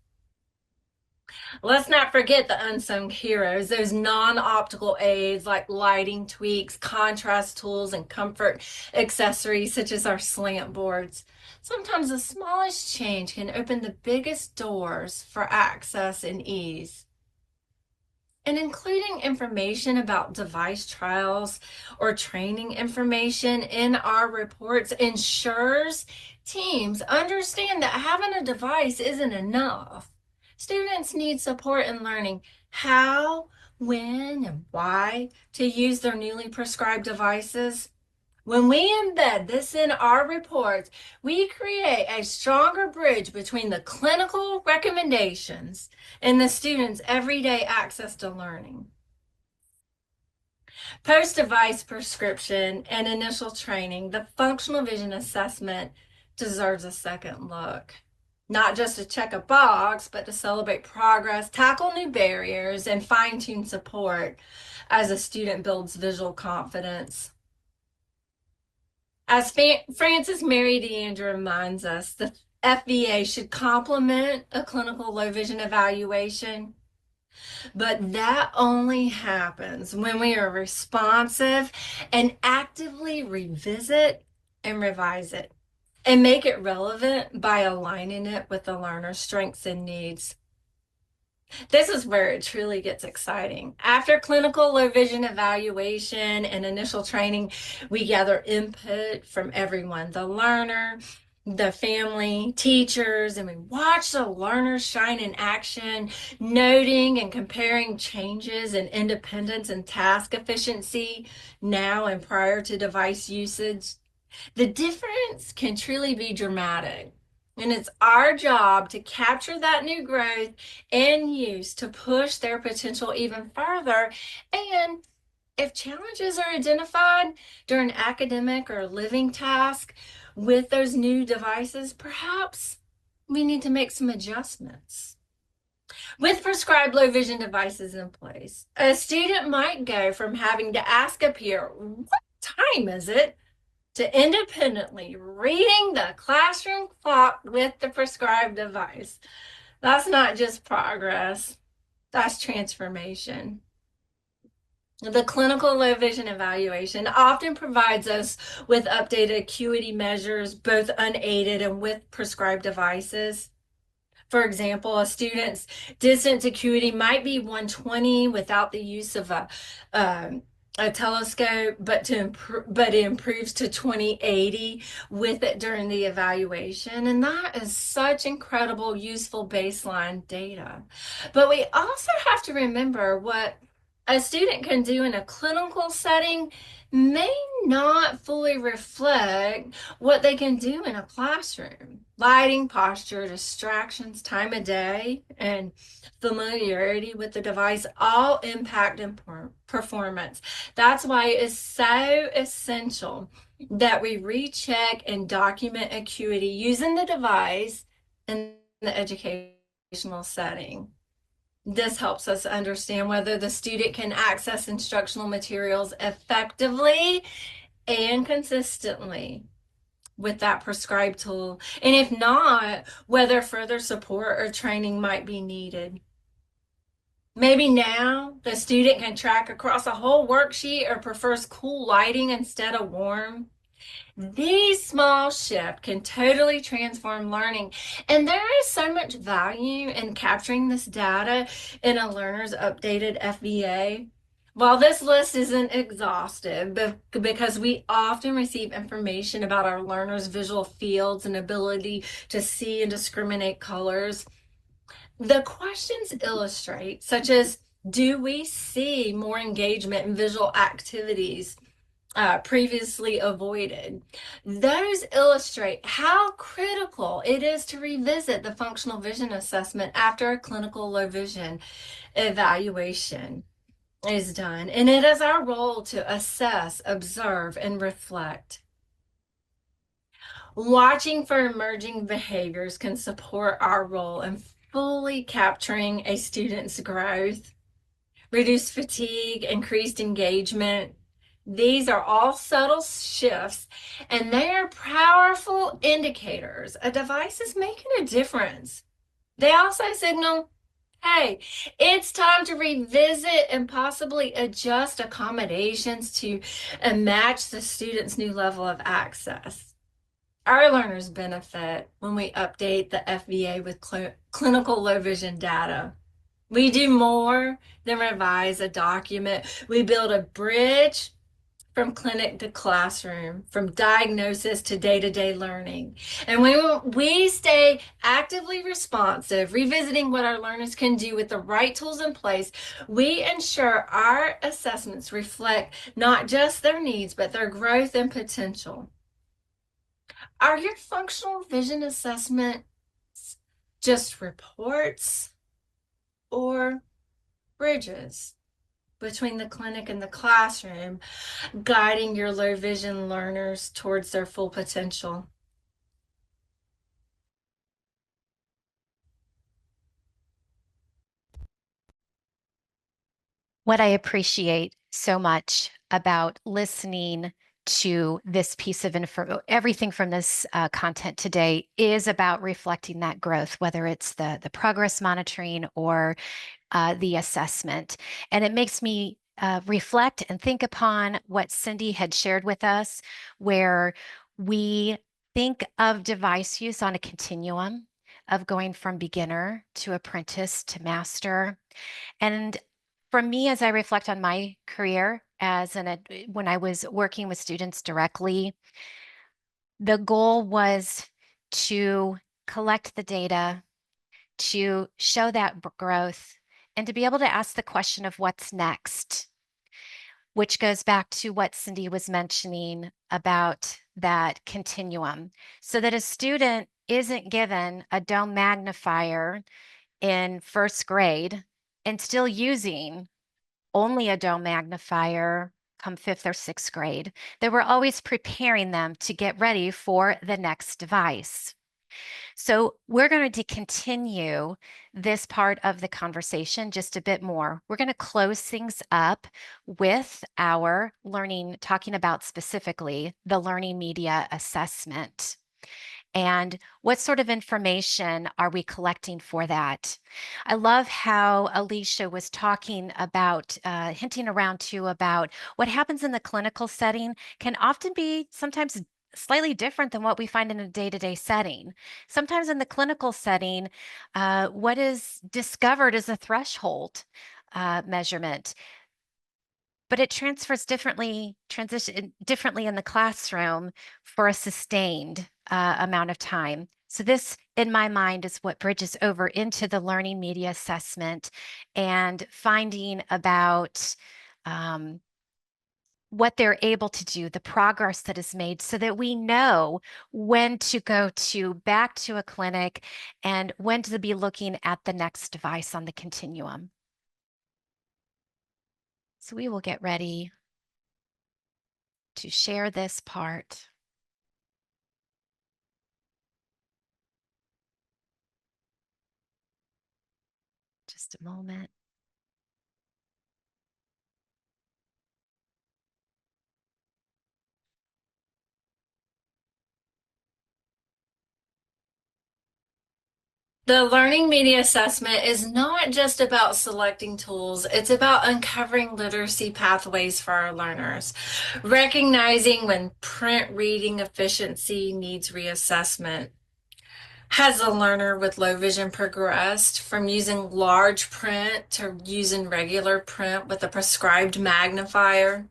Let's not forget the unsung heroes, those non-optical aids like lighting tweaks, contrast tools, and comfort accessories such as our slant boards. Sometimes the smallest change can open the biggest doors for access and ease. And including information about device trials or training information in our reports ensures teams understand that having a device isn't enough. Students need support in learning how, when, and why to use their newly prescribed devices. When we embed this in our reports, we create a stronger bridge between the clinical recommendations and the students' everyday access to learning. Post-device prescription and initial training, the functional vision assessment deserves a second look. Not just to check a box, but to celebrate progress, tackle new barriers, and fine-tune support as a student builds visual confidence. As Frances Mary DeAndre reminds us, the FVA should complement a clinical low vision evaluation, but that only happens when we are responsive and actively revisit and revise it and make it relevant by aligning it with the learner's strengths and needs. This is where it truly gets exciting. After clinical low vision evaluation and initial training, we gather input from everyone, the learner, the family, teachers, and we watch the learners shine in action, noting and comparing changes in independence and task efficiency now and prior to device usage. The difference can truly be dramatic. And it's our job to capture that new growth and use to push their potential even further. And if challenges are identified during academic or living tasks with those new devices, perhaps we need to make some adjustments. With prescribed low vision devices in place, a student might go from having to ask a peer, "What time is it?" to independently reading the classroom clock with the prescribed device. That's not just progress, that's transformation. The clinical low vision evaluation often provides us with updated acuity measures, both unaided and with prescribed devices. For example, a student's distance acuity might be 120 without the use of a telescope, but it improves to 2080 with it during the evaluation. And that is such incredible, useful baseline data. But we also have to remember what a student can do in a clinical setting may not fully reflect what they can do in a classroom. Lighting, posture, distractions, time of day, and familiarity with the device all impact performance. That's why it is so essential that we recheck and document acuity using the device in the educational setting. This helps us understand whether the student can access instructional materials effectively and consistently with that prescribed tool. And if not, whether further support or training might be needed. Maybe now the student can track across a whole worksheet or prefers cool lighting instead of warm. These small shifts can totally transform learning. And there is so much value in capturing this data in a learner's updated FVA. While this list isn't exhaustive, because we often receive information about our learners' visual fields and ability to see and discriminate colors, the questions illustrate, such as, do we see more engagement in visual activities previously avoided? Those illustrate how critical it is to revisit the functional vision assessment after a clinical low vision evaluation is done. And it is our role to assess, observe, and reflect. Watching for emerging behaviors can support our role in fully capturing a student's growth, reduced fatigue, increased engagement. These are all subtle shifts, and they are powerful indicators a device is making a difference. They also signal, hey, it's time to revisit and possibly adjust accommodations to match the student's new level of access. Our learners benefit when we update the FVA with clinical low vision data. We do more than revise a document. We build a bridge from clinic to classroom, from diagnosis to day-to-day learning. And when we stay actively responsive, revisiting what our learners can do with the right tools in place, we ensure our assessments reflect not just their needs, but their growth and potential. Are your functional vision assessments just reports or bridges between the clinic and the classroom, guiding your low vision learners towards their full potential? What I appreciate so much about listening to this piece of info, everything from this content today is about reflecting that growth, whether it's the progress monitoring or the assessment. And it makes me reflect and think upon what Cindy had shared with us, where we think of device use on a continuum of going from beginner to apprentice to master. And for me, as I reflect on my career when I was working with students directly, the goal was to collect the data, to show that growth, and to be able to ask the question of what's next, which goes back to what Cindy was mentioning about that continuum, so that a student isn't given a dome magnifier in first grade and still using only a dome magnifier come fifth or sixth grade, that we're always preparing them to get ready for the next device. So we're going to continue this part of the conversation just a bit more. We're going to close things up with our learning, talking about specifically the learning media assessment. And what sort of information are we collecting for that? I love how Alicia was talking about, hinting around too about what happens in the clinical setting can often be sometimes slightly different than what we find in a day-to-day setting. Sometimes in the clinical setting, what is discovered is a threshold measurement. but it transition differently in the classroom for a sustained amount of time. So this, in my mind, is what bridges over into the learning media assessment and finding about what they're able to do, the progress that is made, so that we know when to go back to a clinic and when to be looking at the next device on the continuum. So we will get ready to share this part. Just a moment. The learning media assessment is not just about selecting tools, it's about uncovering literacy pathways for our learners, recognizing when print reading efficiency needs reassessment. Has a learner with low vision progressed from using large print to using regular print with a prescribed magnifier?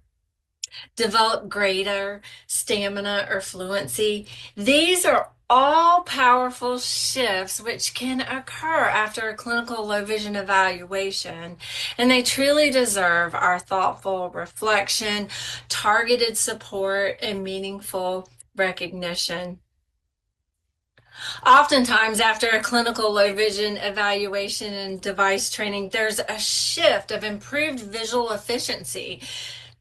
Develop greater stamina or fluency? These are all powerful shifts which can occur after a clinical low vision evaluation, and they truly deserve our thoughtful reflection, targeted support, and meaningful recognition. Oftentimes, after a clinical low vision evaluation and device training, there's a shift of improved visual efficiency.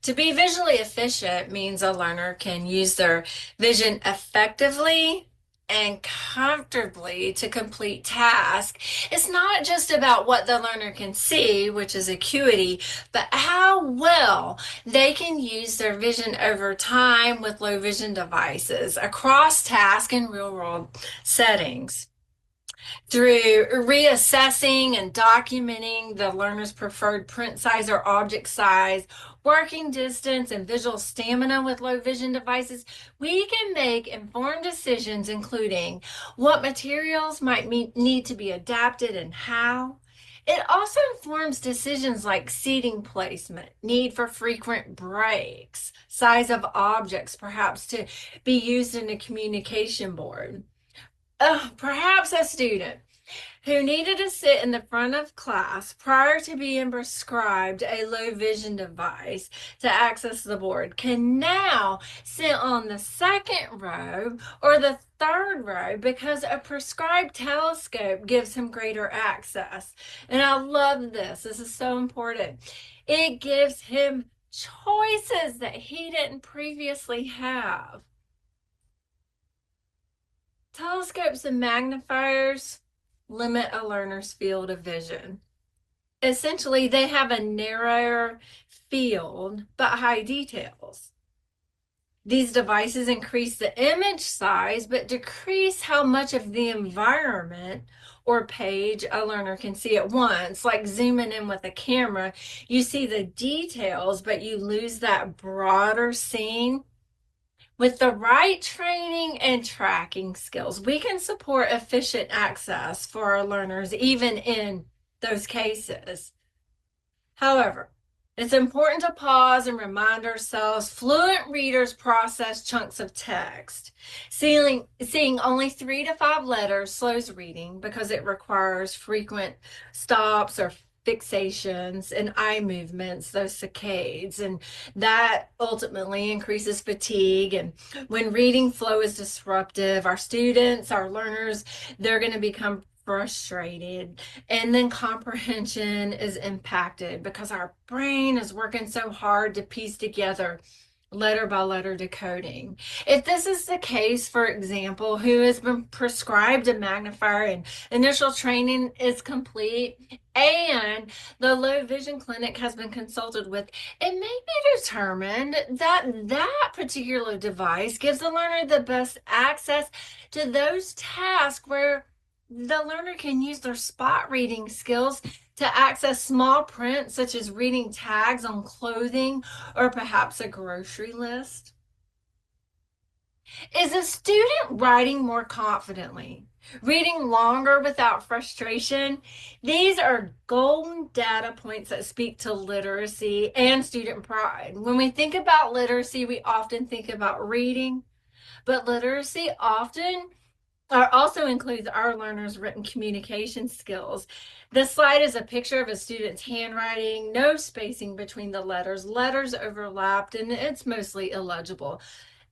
To be visually efficient means a learner can use their vision effectively and comfortably to complete tasks. It's not just about what the learner can see, which is acuity, but how well they can use their vision over time with low vision devices across tasks in real world settings. Through reassessing and documenting the learner's preferred print size or object size, working distance, and visual stamina with low vision devices, we can make informed decisions, including what materials might need to be adapted and how. It also informs decisions like seating placement, need for frequent breaks, size of objects, perhaps to be used in a communication board. Perhaps a student who needed to sit in the front of class prior to being prescribed a low vision device to access the board can now sit on the second row or the third row because a prescribed telescope gives him greater access. And I love this. This is so important. It gives him choices that he didn't previously have. Telescopes and magnifiers limit a learner's field of vision. Essentially, they have a narrower field but high details. These devices increase the image size but decrease how much of the environment or page a learner can see at once. Like zooming in with a camera, you see the details, but you lose that broader scene. With the right training and tracking skills, we can support efficient access for our learners, even in those cases. However, it's important to pause and remind ourselves fluent readers process chunks of text. Seeing only 3 to 5 letters slows reading because it requires frequent stops or fixations and eye movements, those saccades, and that ultimately increases fatigue. And when reading flow is disruptive, our students, our learners, they're going to become frustrated, and then comprehension is impacted because our brain is working so hard to piece together letter by letter decoding. If this is the case, for example, who has been prescribed a magnifier and initial training is complete and the low vision clinic has been consulted with, it may be determined that that particular device gives the learner the best access to those tasks where the learner can use their spot reading skills to access small print, such as reading tags on clothing or perhaps a grocery list. Is a student writing more confidently? Reading longer without frustration? These are golden data points that speak to literacy and student pride. When we think about literacy, we often think about reading, but literacy often also includes our learners' written communication skills. This slide is a picture of a student's handwriting, no spacing between the letters overlapped, and it's mostly illegible.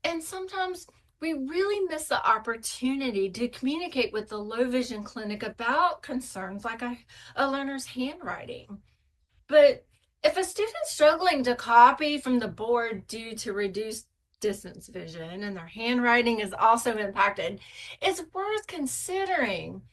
And sometimes we really miss the opportunity to communicate with the low vision clinic about concerns like a learner's handwriting. But if a student's struggling to copy from the board due to reduced distance vision and their handwriting is also impacted, it's worth considering.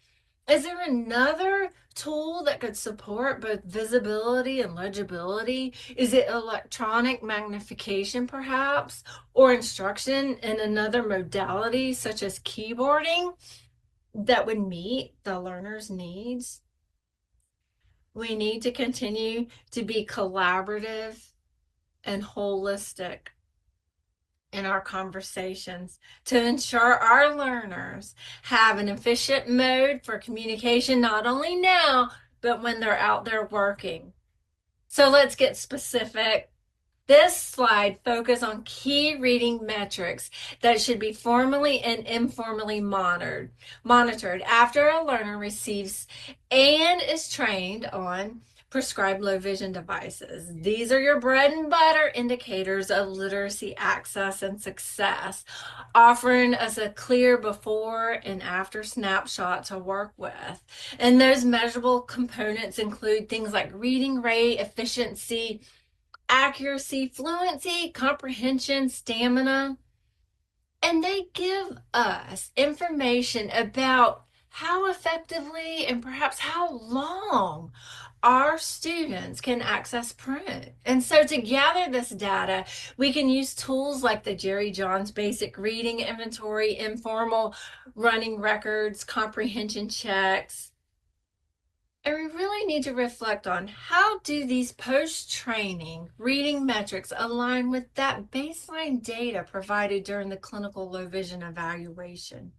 Is there another tool that could support both visibility and legibility? Is it electronic magnification, perhaps, or instruction in another modality such as keyboarding that would meet the learner's needs? We need to continue to be collaborative and holistic in our conversations to ensure our learners have an efficient mode for communication, not only now, but when they're out there working. So let's get specific. This slide focuses on key reading metrics that should be formally and informally monitored after a learner receives and is trained on prescribed low vision devices. These are your bread and butter indicators of literacy access and success, offering us a clear before and after snapshot to work with. And those measurable components include things like reading rate, efficiency, accuracy, fluency, comprehension, stamina, and they give us information about how effectively and perhaps how long our students can access print. And so to gather this data, we can use tools like the Jerry Johns Basic Reading Inventory, informal running records, comprehension checks. And we really need to reflect on how do these post-training reading metrics align with that baseline data provided during the clinical low vision evaluation.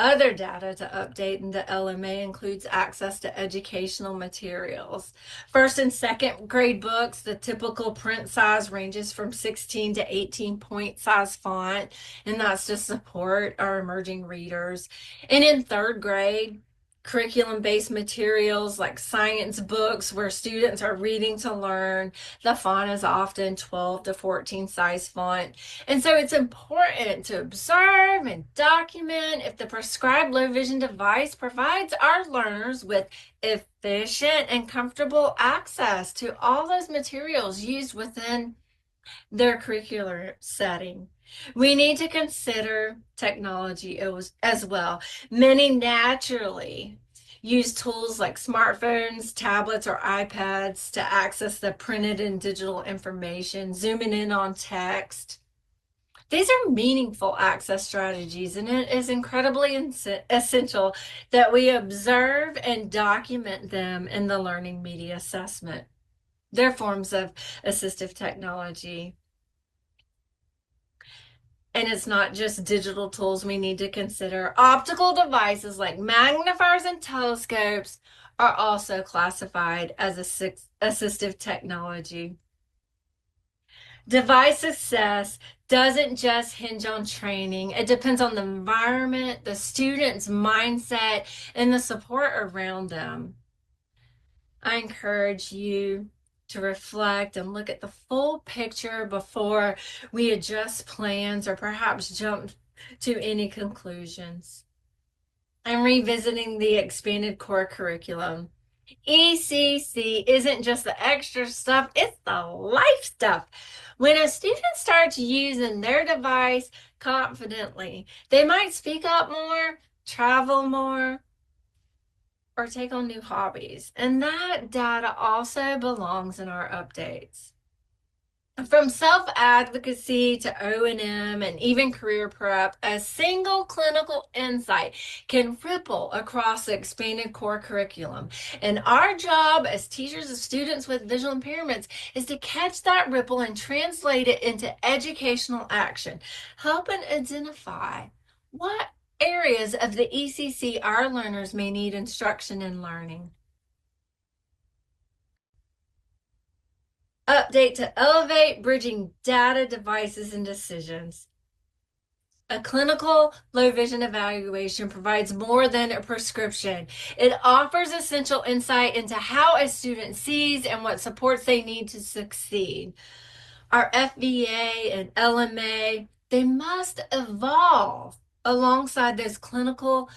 Other data to update in the LMA includes access to educational materials. First and second grade books, the typical print size ranges from 16 to 18 point size font, and that's to support our emerging readers. And in third grade, curriculum-based materials like science books where students are reading to learn, the font is often 12 to 14 size font. And so it's important to observe and document if the prescribed low vision device provides our learners with efficient and comfortable access to all those materials used within their curricular setting. We need to consider technology as well. Many naturally use tools like smartphones, tablets, or iPads to access the printed and digital information, zooming in on text. These are meaningful access strategies, and it is incredibly essential that we observe and document them in the learning media assessment. They're forms of assistive technology. And it's not just digital tools we need to consider. Optical devices like magnifiers and telescopes are also classified as assistive technology. Device success doesn't just hinge on training. It depends on the environment, the student's mindset, and the support around them. I encourage you to reflect and look at the full picture before we adjust plans or perhaps jump to any conclusions. I'm revisiting the expanded core curriculum. ECC isn't just the extra stuff, it's the life stuff. When a student starts using their device confidently, they might speak up more, travel more, or take on new hobbies. And that data also belongs in our updates. From self-advocacy to O&M and even career prep, a single clinical insight can ripple across the expanded core curriculum. And our job as teachers of students with visual impairments is to catch that ripple and translate it into educational action, helping identify what areas of the ECC our learners may need instruction in learning. Update to elevate bridging data, devices, and decisions. A clinical low vision evaluation provides more than a prescription. It offers essential insight into how a student sees and what supports they need to succeed. Our FVA and LMA, they must evolve alongside those clinical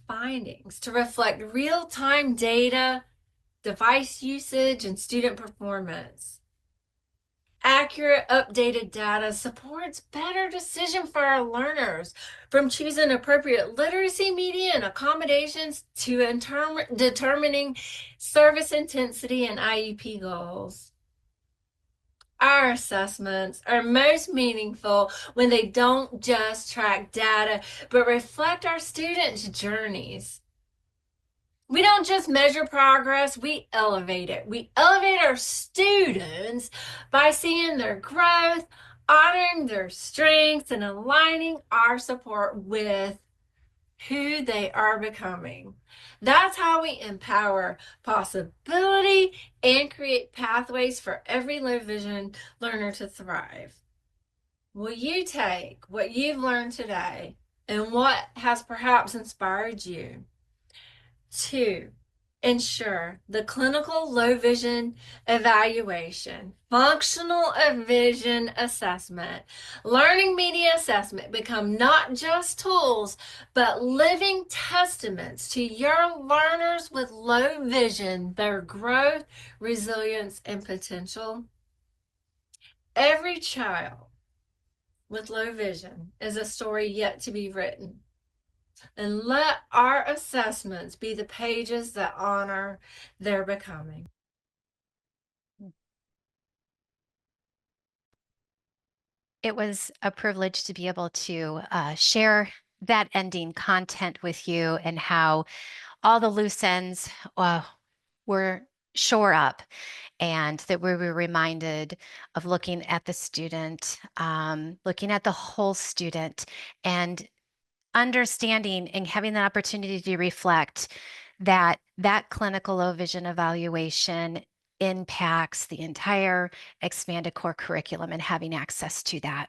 findings to reflect real-time data, device usage, and student performance. Accurate, updated data supports better decision for our learners, from choosing appropriate literacy media and accommodations to determining service intensity and IEP goals. Our assessments are most meaningful when they don't just track data, but reflect our students' journeys. We don't just measure progress, we elevate it. We elevate our students by seeing their growth, honoring their strengths, and aligning our support with who they are becoming. That's how we empower possibility and create pathways for every low vision learner to thrive. Will you take what you've learned today and what has perhaps inspired you to ensure the clinical low vision evaluation, functional vision assessment, learning media assessment become not just tools, but living testaments to your learners with low vision, their growth, resilience, and potential? Every child with low vision is a story yet to be written. And let our assessments be the pages that honor their becoming. It was a privilege to be able to share that ending content with you, and how all the loose ends were shore up, and that we were reminded of looking at the student, looking at the whole student, and understanding and having the opportunity to reflect that that clinical low vision evaluation impacts the entire expanded core curriculum, and having access to that.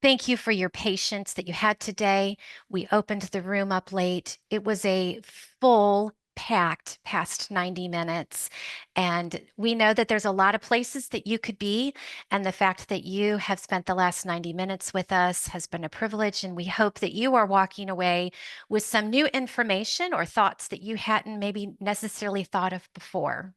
Thank you for your patience that you had today. We opened the room up late. It was a full packed past 90 minutes. And we know that there's a lot of places that you could be. And the fact that you have spent the last 90 minutes with us has been a privilege. And we hope that you are walking away with some new information or thoughts that you hadn't maybe necessarily thought of before.